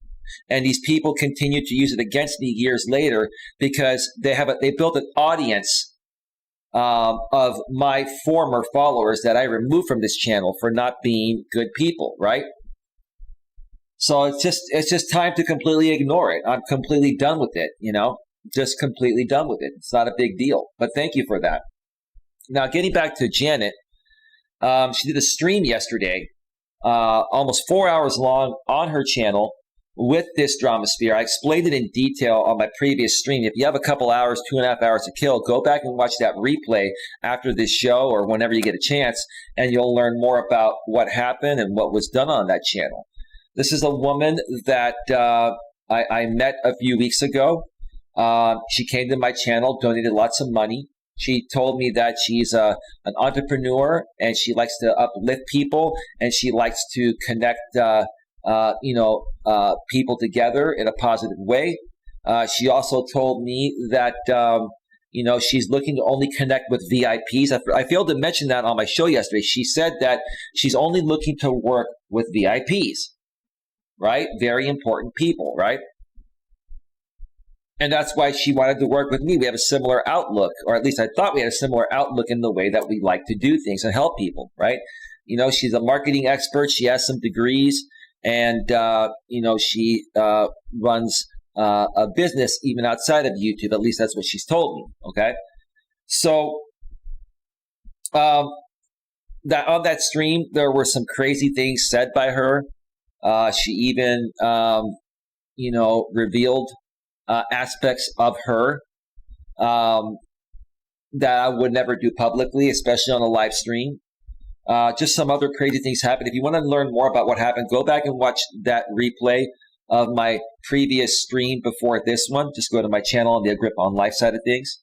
And these people continue to use it against me years later because they built an audience of my former followers that I removed from this channel for not being good people, right? So it's just time to completely ignore it. I'm completely done with it, just completely done with it. It's not a big deal, but thank you for that. Now, getting back to Janet, she did a stream yesterday, almost 4 hours long on her channel with this drama sphere. I explained it in detail on my previous stream. If you have a couple hours, 2.5 hours to kill, go back and watch that replay after this show or whenever you get a chance, and you'll learn more about what happened and what was done on that channel. This is a woman that I met a few weeks ago. She came to my channel, donated lots of money. She told me that she's an entrepreneur and she likes to uplift people and she likes to connect people together in a positive way. She also told me that she's looking to only connect with VIPs. I failed to mention that on my show yesterday. She said that she's only looking to work with VIPs. Right? Very important people, right? And that's why she wanted to work with me. We have a similar outlook, or at least I thought we had a similar outlook in the way that we like to do things and help people, right? She's a marketing expert. She has some degrees, and, she runs a business even outside of YouTube. At least that's what she's told me, okay? So that on that stream, there were some crazy things said by her. She even, revealed aspects of her that I would never do publicly, especially on a live stream. Just some other crazy things happened. If you want to learn more about what happened, go back and watch that replay of my previous stream before this one. Just go to my channel on the Agrippa on Life side of things.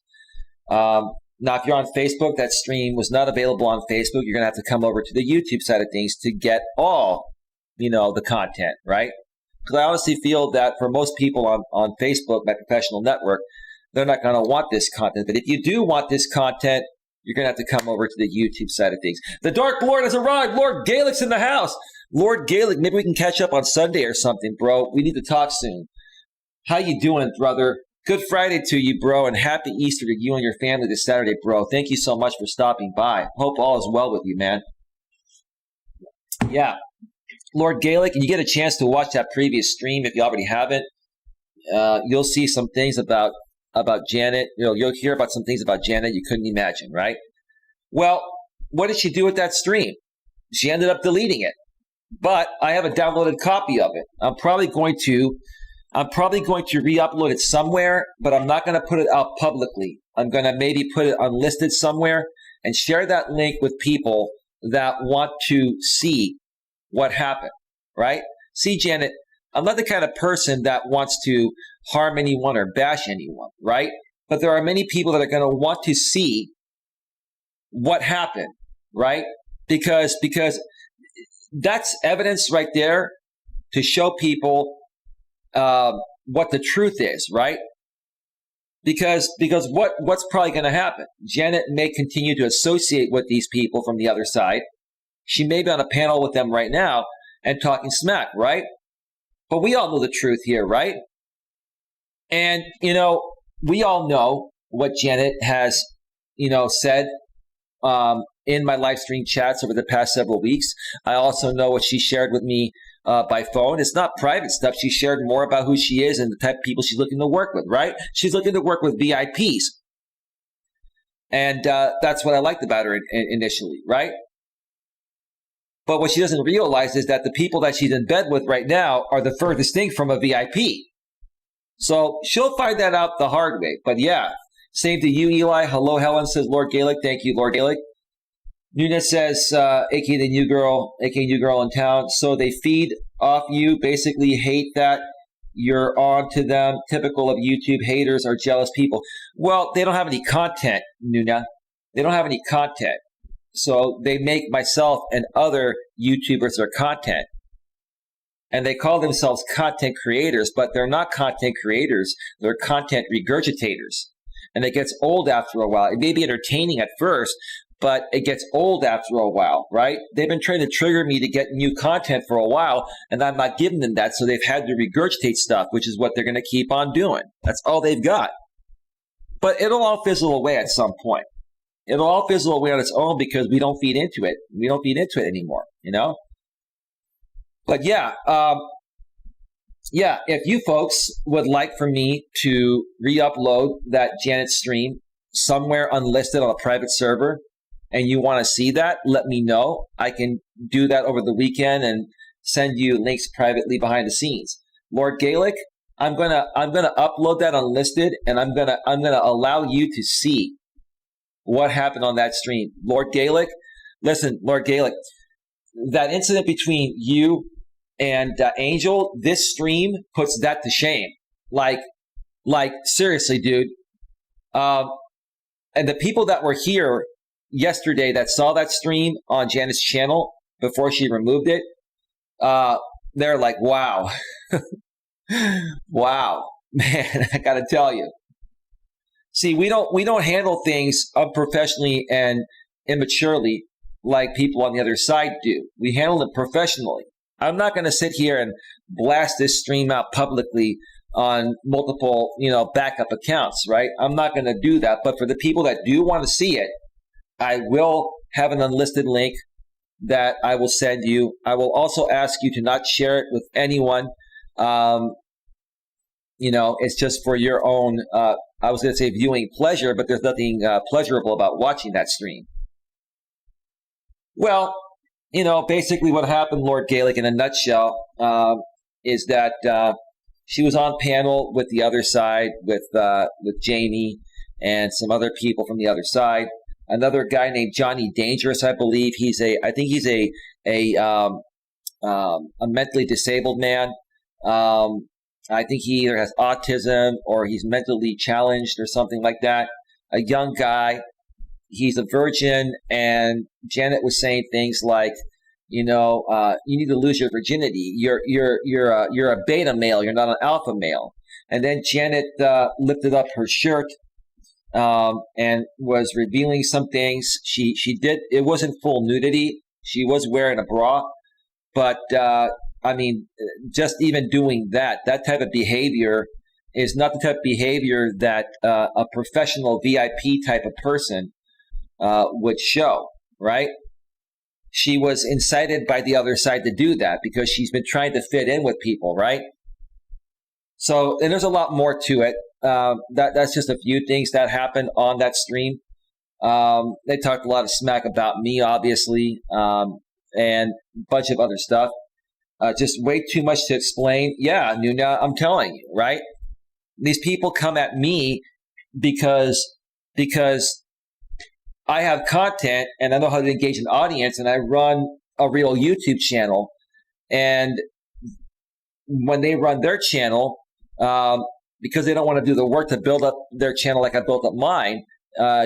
Now, if you're on Facebook, that stream was not available on Facebook. You're going to have to come over to the YouTube side of things to get all the content, right? Because I honestly feel that for most people on Facebook, my professional network, they're not going to want this content. But if you do want this content, you're going to have to come over to the YouTube side of things. The Dark Lord has arrived. Lord Gaelic's in the house. Lord Gaelic, maybe we can catch up on Sunday or something, bro. We need to talk soon. How you doing, brother? Good Friday to you, bro, and happy Easter to you and your family this Saturday, bro. Thank you so much for stopping by. Hope all is well with you, man. Yeah. Lord Gaelic, and you get a chance to watch that previous stream if you already haven't. You'll see some things about Janet. You'll hear about some things about Janet you couldn't imagine, right? Well, what did she do with that stream? She ended up deleting it. But I have a downloaded copy of it. I'm probably going to re-upload it somewhere, but I'm not going to put it out publicly. I'm going to maybe put it unlisted somewhere and share that link with people that want to see what happened, right? See, Janet, I'm not the kind of person that wants to harm anyone or bash anyone, right? But there are many people that are going to want to see what happened, right? Because that's evidence right there to show people what the truth is, right? Because what's probably going to happen? Janet may continue to associate with these people from the other side. She may be on a panel with them right now and talking smack, right? But we all know the truth here, right? And, we all know what Janet has, said in my live stream chats over the past several weeks. I also know what she shared with me by phone. It's not private stuff. She shared more about who she is and the type of people she's looking to work with, right? She's looking to work with VIPs. And that's what I liked about her initially, right? But what she doesn't realize is that the people that she's in bed with right now are the furthest thing from a VIP. So she'll find that out the hard way. But yeah, same to you, Eli. Hello, Helen, says Lord Gaelic. Thank you, Lord Gaelic. Nunez says, aka the new girl, aka new girl in town. So they feed off you, basically hate that you're on to them. Typical of YouTube. Haters are jealous people. Well, they don't have any content, Nuna. They don't have any content. So they make myself and other YouTubers their content. And they call themselves content creators, but they're not content creators. They're content regurgitators. And it gets old after a while. It may be entertaining at first, but it gets old after a while, right? They've been trying to trigger me to get new content for a while, and I'm not giving them that, so they've had to regurgitate stuff, which is what they're going to keep on doing. That's all they've got. But it'll all fizzle away at some point. It'll all fizzle away on its own because we don't feed into it. We don't feed into it anymore, But yeah, if you folks would like for me to re-upload that Janet stream somewhere unlisted on a private server, and you want to see that, let me know. I can do that over the weekend and send you links privately behind the scenes. Lord Gaelic, I'm gonna upload that unlisted, and I'm gonna allow you to see what happened on that stream. Lord Gaelic, listen, Lord Gaelic, that incident between you and Angel, this stream puts that to shame. Like seriously, dude. And the people that were here yesterday that saw that stream on Janet's channel before she removed it, they're like, wow. Wow, man, I gotta tell you. See, we don't handle things unprofessionally and immaturely like people on the other side do. We handle it professionally. I'm not going to sit here and blast this stream out publicly on multiple, backup accounts, right? I'm not going to do that. But for the people that do want to see it, I will have an unlisted link that I will send you. I will also ask you to not share it with anyone. It's just for your own, I was going to say viewing pleasure, but there's nothing pleasurable about watching that stream. Well, basically what happened, Lord Gaelic, in a nutshell, is that she was on panel with the other side, with Jamie and some other people from the other side. Another guy named Johnny Dangerous, I believe. I think he's a mentally disabled man. I think he either has autism or he's mentally challenged or something like that. A young guy. He's a virgin, and Janet was saying things like, you need to lose your virginity. You're a beta male. You're not an alpha male. And then Janet lifted up her shirt and was revealing some things. She did. It wasn't full nudity. She was wearing a bra, but just even doing that type of behavior is not the type of behavior that a professional VIP type of person would show, right? She was incited by the other side to do that because she's been trying to fit in with people, right? So, and there's a lot more to it. That's just a few things that happened on that stream. They talked a lot of smack about me, obviously, and a bunch of other stuff. Just way too much to explain. Yeah, Nuna, I'm telling you, right? These people come at me because I have content and I know how to engage an audience, and I run a real YouTube channel. And when they run their channel, because they don't want to do the work to build up their channel like I built up mine,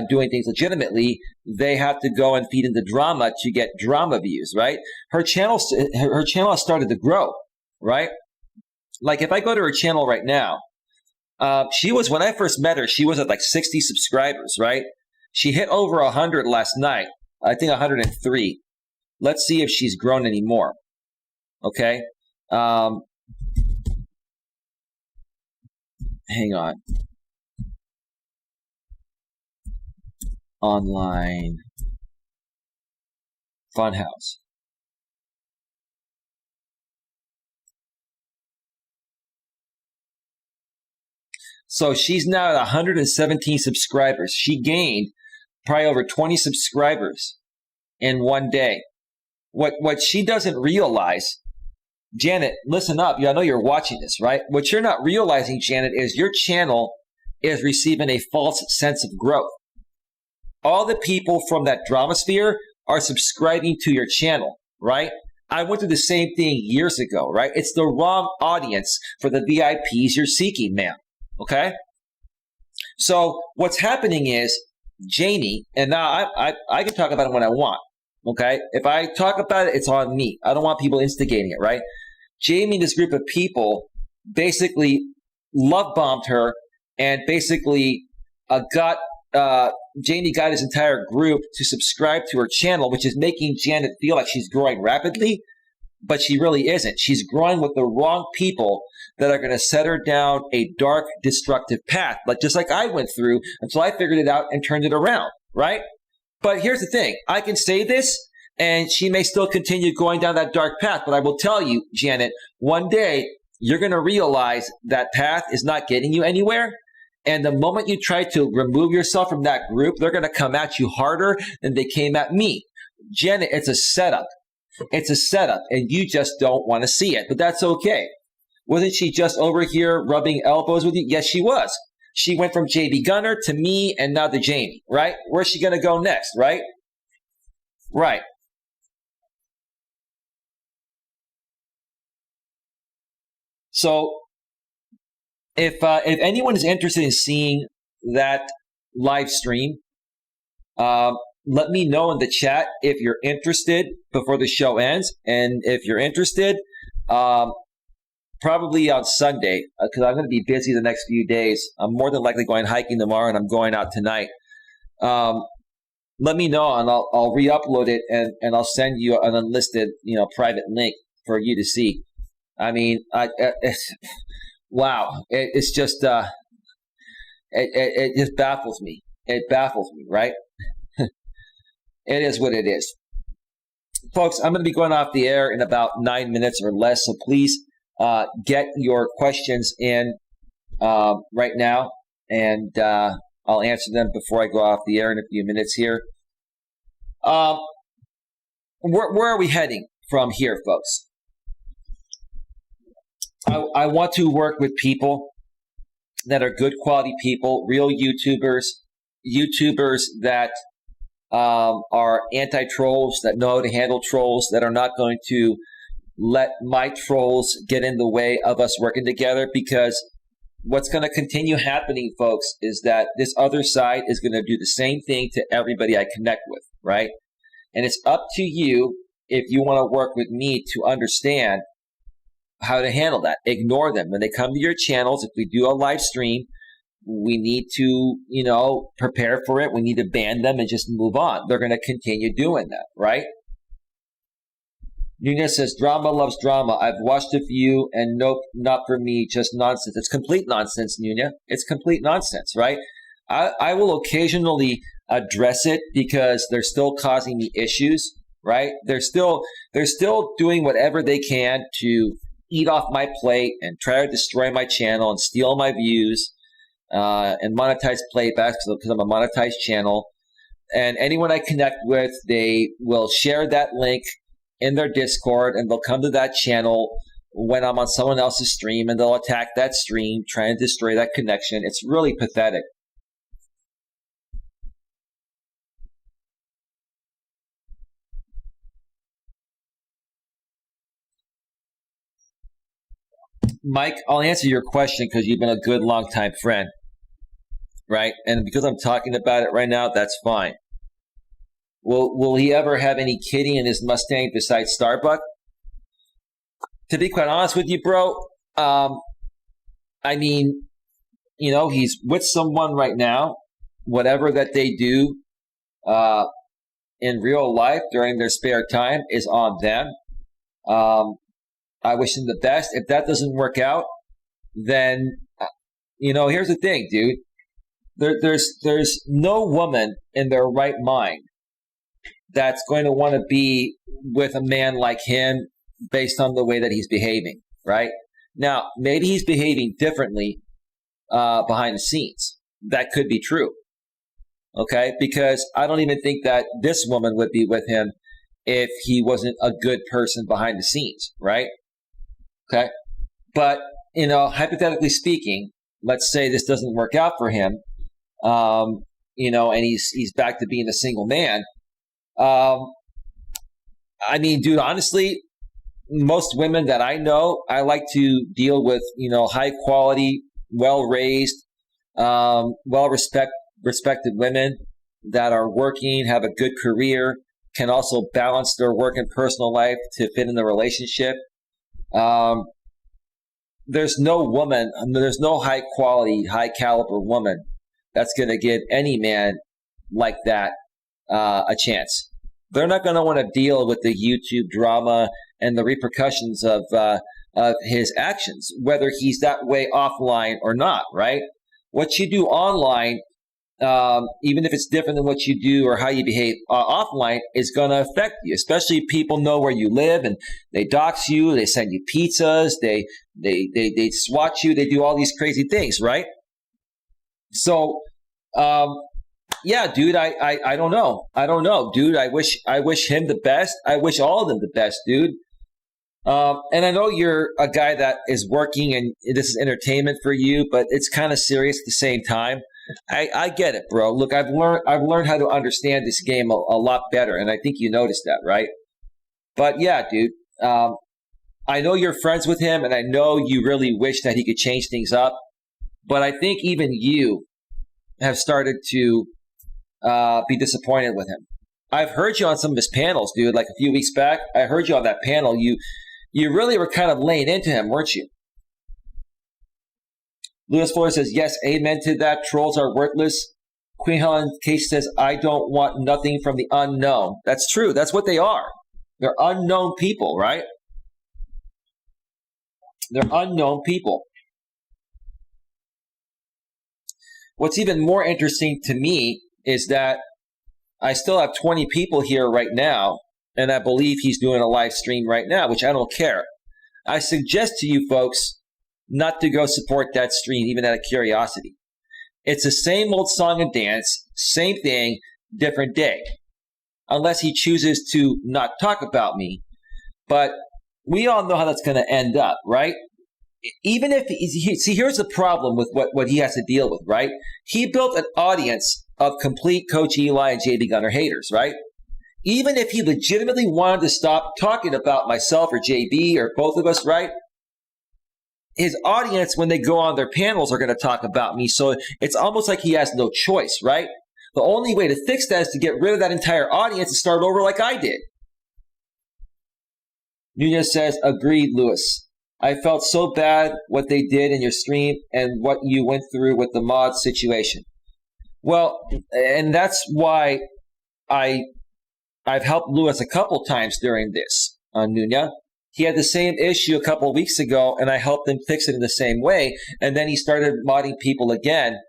doing things legitimately, they have to go and feed into drama to get drama views, right? Her channel has started to grow, right? Like if I go to her channel right now, when I first met her, she was at like 60 subscribers, right? She hit over 100 last night. I think 103. Let's see if she's grown any more. Okay. Hang on. Online Funhouse. So she's now at 117 subscribers. She gained probably over 20 subscribers in one day. What she doesn't realize, Janet, listen up. I know you're watching this, right? What you're not realizing, Janet, is your channel is receiving a false sense of growth. All the people from that drama sphere are subscribing to your channel, right? I went through the same thing years ago, right? It's the wrong audience for the VIPs you're seeking, ma'am, okay? So what's happening is Jamie, and now I can talk about it when I want, okay? If I talk about it, it's on me. I don't want people instigating it, right? Jamie and this group of people basically love bombed her and basically Jamie got his entire group to subscribe to her channel, which is making Janet feel like she's growing rapidly, but she really isn't. She's growing with the wrong people that are going to set her down a dark, destructive path, just like I went through until I figured it out and turned it around, right? But here's the thing. I can say this, and she may still continue going down that dark path, but I will tell you, Janet, one day you're going to realize that path is not getting you anywhere. And the moment you try to remove yourself from that group, they're going to come at you harder than they came at me. Janet, it's a setup. It's a setup, and you just don't want to see it, but that's okay. Wasn't she just over here rubbing elbows with you? Yes, she was. She went from JB Gunner to me and now to Jamie, right? Where's she going to go next, right? Right. So if anyone is interested in seeing that live stream, let me know in the chat if you're interested before the show ends. And if you're interested, probably on Sunday, because I'm going to be busy the next few days. I'm more than likely going hiking tomorrow, and I'm going out tonight. Let me know, and I'll re-upload it, and I'll send you an unlisted, private link for you to see. I mean, wow, it's just it just baffles me. It baffles me, right? It is what it is. Folks, I'm going to be going off the air in about 9 minutes or less, so please get your questions in right now, and I'll answer them before I go off the air in a few minutes here. Where are we heading from here, folks? I want to work with people that are good quality people, real YouTubers that are anti-trolls, that know how to handle trolls, that are not going to let my trolls get in the way of us working together, because what's going to continue happening, folks, is that this other side is going to do the same thing to everybody I connect with, right? And it's up to you, if you want to work with me, to understand how to handle that. Ignore them. When they come to your channels, if we do a live stream, we need to, prepare for it. We need to ban them and just move on. They're going to continue doing that, right? Nunez says, drama loves drama. I've watched a few and nope, not for me, just nonsense. It's complete nonsense, Nunez. It's complete nonsense, right? I will occasionally address it because they're still causing me issues, right? They're still doing whatever they can to eat off my plate and try to destroy my channel and steal my views and monetize playbacks because I'm a monetized channel. And anyone I connect with, they will share that link in their Discord, and they'll come to that channel when I'm on someone else's stream, and they'll attack that stream, try and destroy that connection. It's really pathetic. Mike, I'll answer your question because you've been a good long-time friend. right? And because I'm talking about it right now, that's fine. Will he ever have any kitty in his Mustang besides Starbuck? To be quite honest with you, bro, I mean, he's with someone right now. Whatever that they do in real life during their spare time is on them. I wish him the best. If that doesn't work out, then, here's the thing, dude. There's no woman in their right mind that's going to want to be with a man like him based on the way that he's behaving, right? Now, maybe he's behaving differently behind the scenes. That could be true, okay? Because I don't even think that this woman would be with him if he wasn't a good person behind the scenes, right? Okay? But, hypothetically speaking, let's say this doesn't work out for him, and he's back to being a single man. I mean, dude, honestly, most women that I know, I like to deal with, high quality, well-raised, respected women that are working, have a good career, can also balance their work and personal life to fit in the relationship. There's no high quality, high caliber woman that's going to give any man like that a chance. They're not going to want to deal with the YouTube drama and the repercussions of his actions, whether he's that way offline or not, right? What you do online, even if it's different than what you do or how you behave offline, is going to affect you, especially if people know where you live and they dox you, they send you pizzas, they swat you, they do all these crazy things, right? So, yeah, dude, I don't know. I don't know, dude. I wish him the best. I wish all of them the best, dude. And I know you're a guy that is working and this is entertainment for you, but it's kind of serious at the same time. I get it, bro. Look, I've learned how to understand this game a lot better, and I think you noticed that, right? But yeah, dude, I know you're friends with him, and I know you really wish that he could change things up. But I think even you have started to be disappointed with him. I've heard you on some of his panels, dude. Like a few weeks back, I heard you on that panel. You really were kind of laying into him, weren't you? Lewis Fuller says, yes, amen to that. Trolls are worthless. Queen Helen Case says, I don't want nothing from the unknown. That's true. That's what they are. They're unknown people, right? They're unknown people. What's even more interesting to me is that I still have 20 people here right now, and I believe he's doing a live stream right now, which I don't care. I suggest to you folks not to go support that stream, even out of curiosity. It's the same old song and dance, same thing, different day. Unless he chooses to not talk about me. But we all know how that's going to end up, right? Even if see, here's the problem with what he has to deal with, right? He built an audience of complete Coach Eli and JB Gunner haters, right? Even if he legitimately wanted to stop talking about myself or JB or both of us, right? His audience, when they go on their panels, are going to talk about me. So it's almost like he has no choice, right? The only way to fix that is to get rid of that entire audience and start over like I did. Nunez says, agreed, Lewis. I felt so bad what they did in your stream and what you went through with the mod situation. Well, and that's why I've helped Lewis a couple times during this, Nunez. He had the same issue a couple of weeks ago, and I helped him fix it in the same way. And then he started modding people again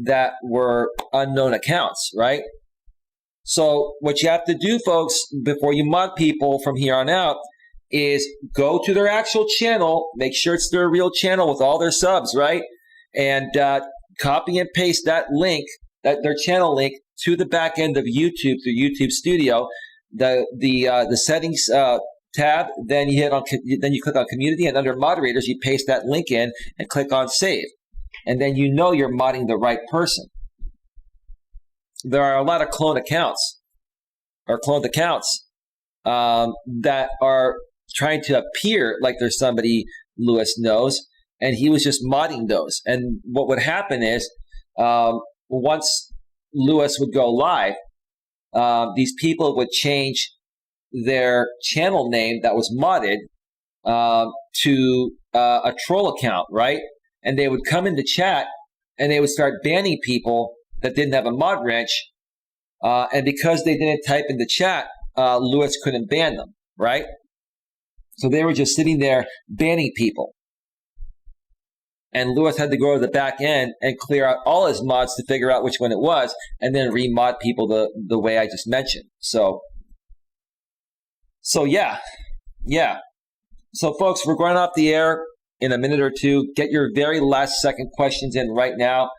that were unknown accounts, right? So what you have to do, folks, before you mod people from here on out is go to their actual channel, make sure it's their real channel with all their subs, right? And copy and paste that link, their channel link, to the back end of YouTube through YouTube Studio. The settings tab, then you click on Community, and under Moderators, you paste that link in and click on Save. And then you know you're modding the right person. There are a lot of cloned accounts that are trying to appear like there's somebody Lewis knows, and he was just modding those. And what would happen is once Lewis would go live, these people would change their channel name that was modded to a troll account, right? And they would come into chat and they would start banning people that didn't have a mod wrench. And because they didn't type in the chat, Lewis couldn't ban them, right? So they were just sitting there banning people. And Lewis had to go to the back end and clear out all his mods to figure out which one it was, and then remod people the way I just mentioned. So yeah. So folks, we're going off the air in a minute or two. Get your very last second questions in right now.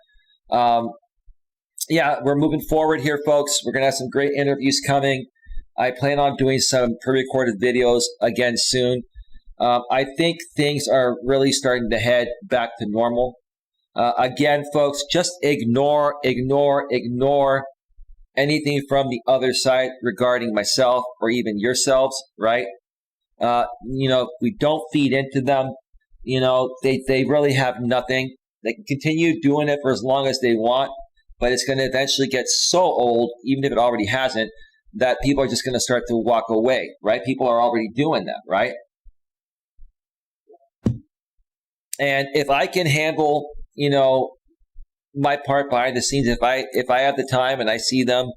We're moving forward here, folks. We're going to have some great interviews coming. I plan on doing some pre-recorded videos again soon. I think things are really starting to head back to normal. Again, folks, just ignore anything from the other side regarding myself or even yourselves, right? We don't feed into them. They really have nothing. They can continue doing it for as long as they want, but it's going to eventually get so old, even if it already hasn't, that people are just going to start to walk away, right? People are already doing that, right? And if I can handle, my part behind the scenes, if I have the time and I see them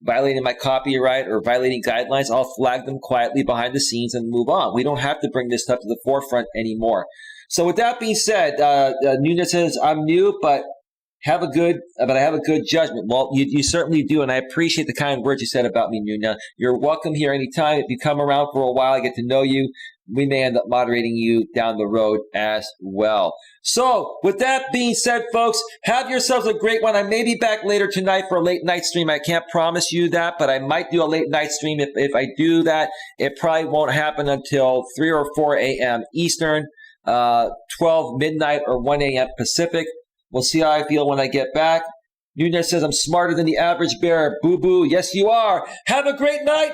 violating my copyright or violating guidelines, I'll flag them quietly behind the scenes and move on. We don't have to bring this stuff to the forefront anymore. So with that being said, Nunez says, I'm new, but I have a good judgment. Well, you certainly do, and I appreciate the kind words you said about me, Nuna. You're welcome here anytime. If you come around for a while, I get to know you. We may end up moderating you down the road as well. So with that being said, folks, have yourselves a great one. I may be back later tonight for a late night stream. I can't promise you that, but I might do a late night stream. If I do that, it probably won't happen until 3 or 4 a.m. Eastern, 12 midnight or 1 a.m. Pacific. We'll see how I feel when I get back. Nunez says, I'm smarter than the average bear. Boo-boo. Yes, you are. Have a great night.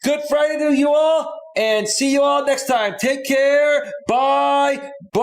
Good Friday to you all. And see you all next time. Take care. Bye. Bye.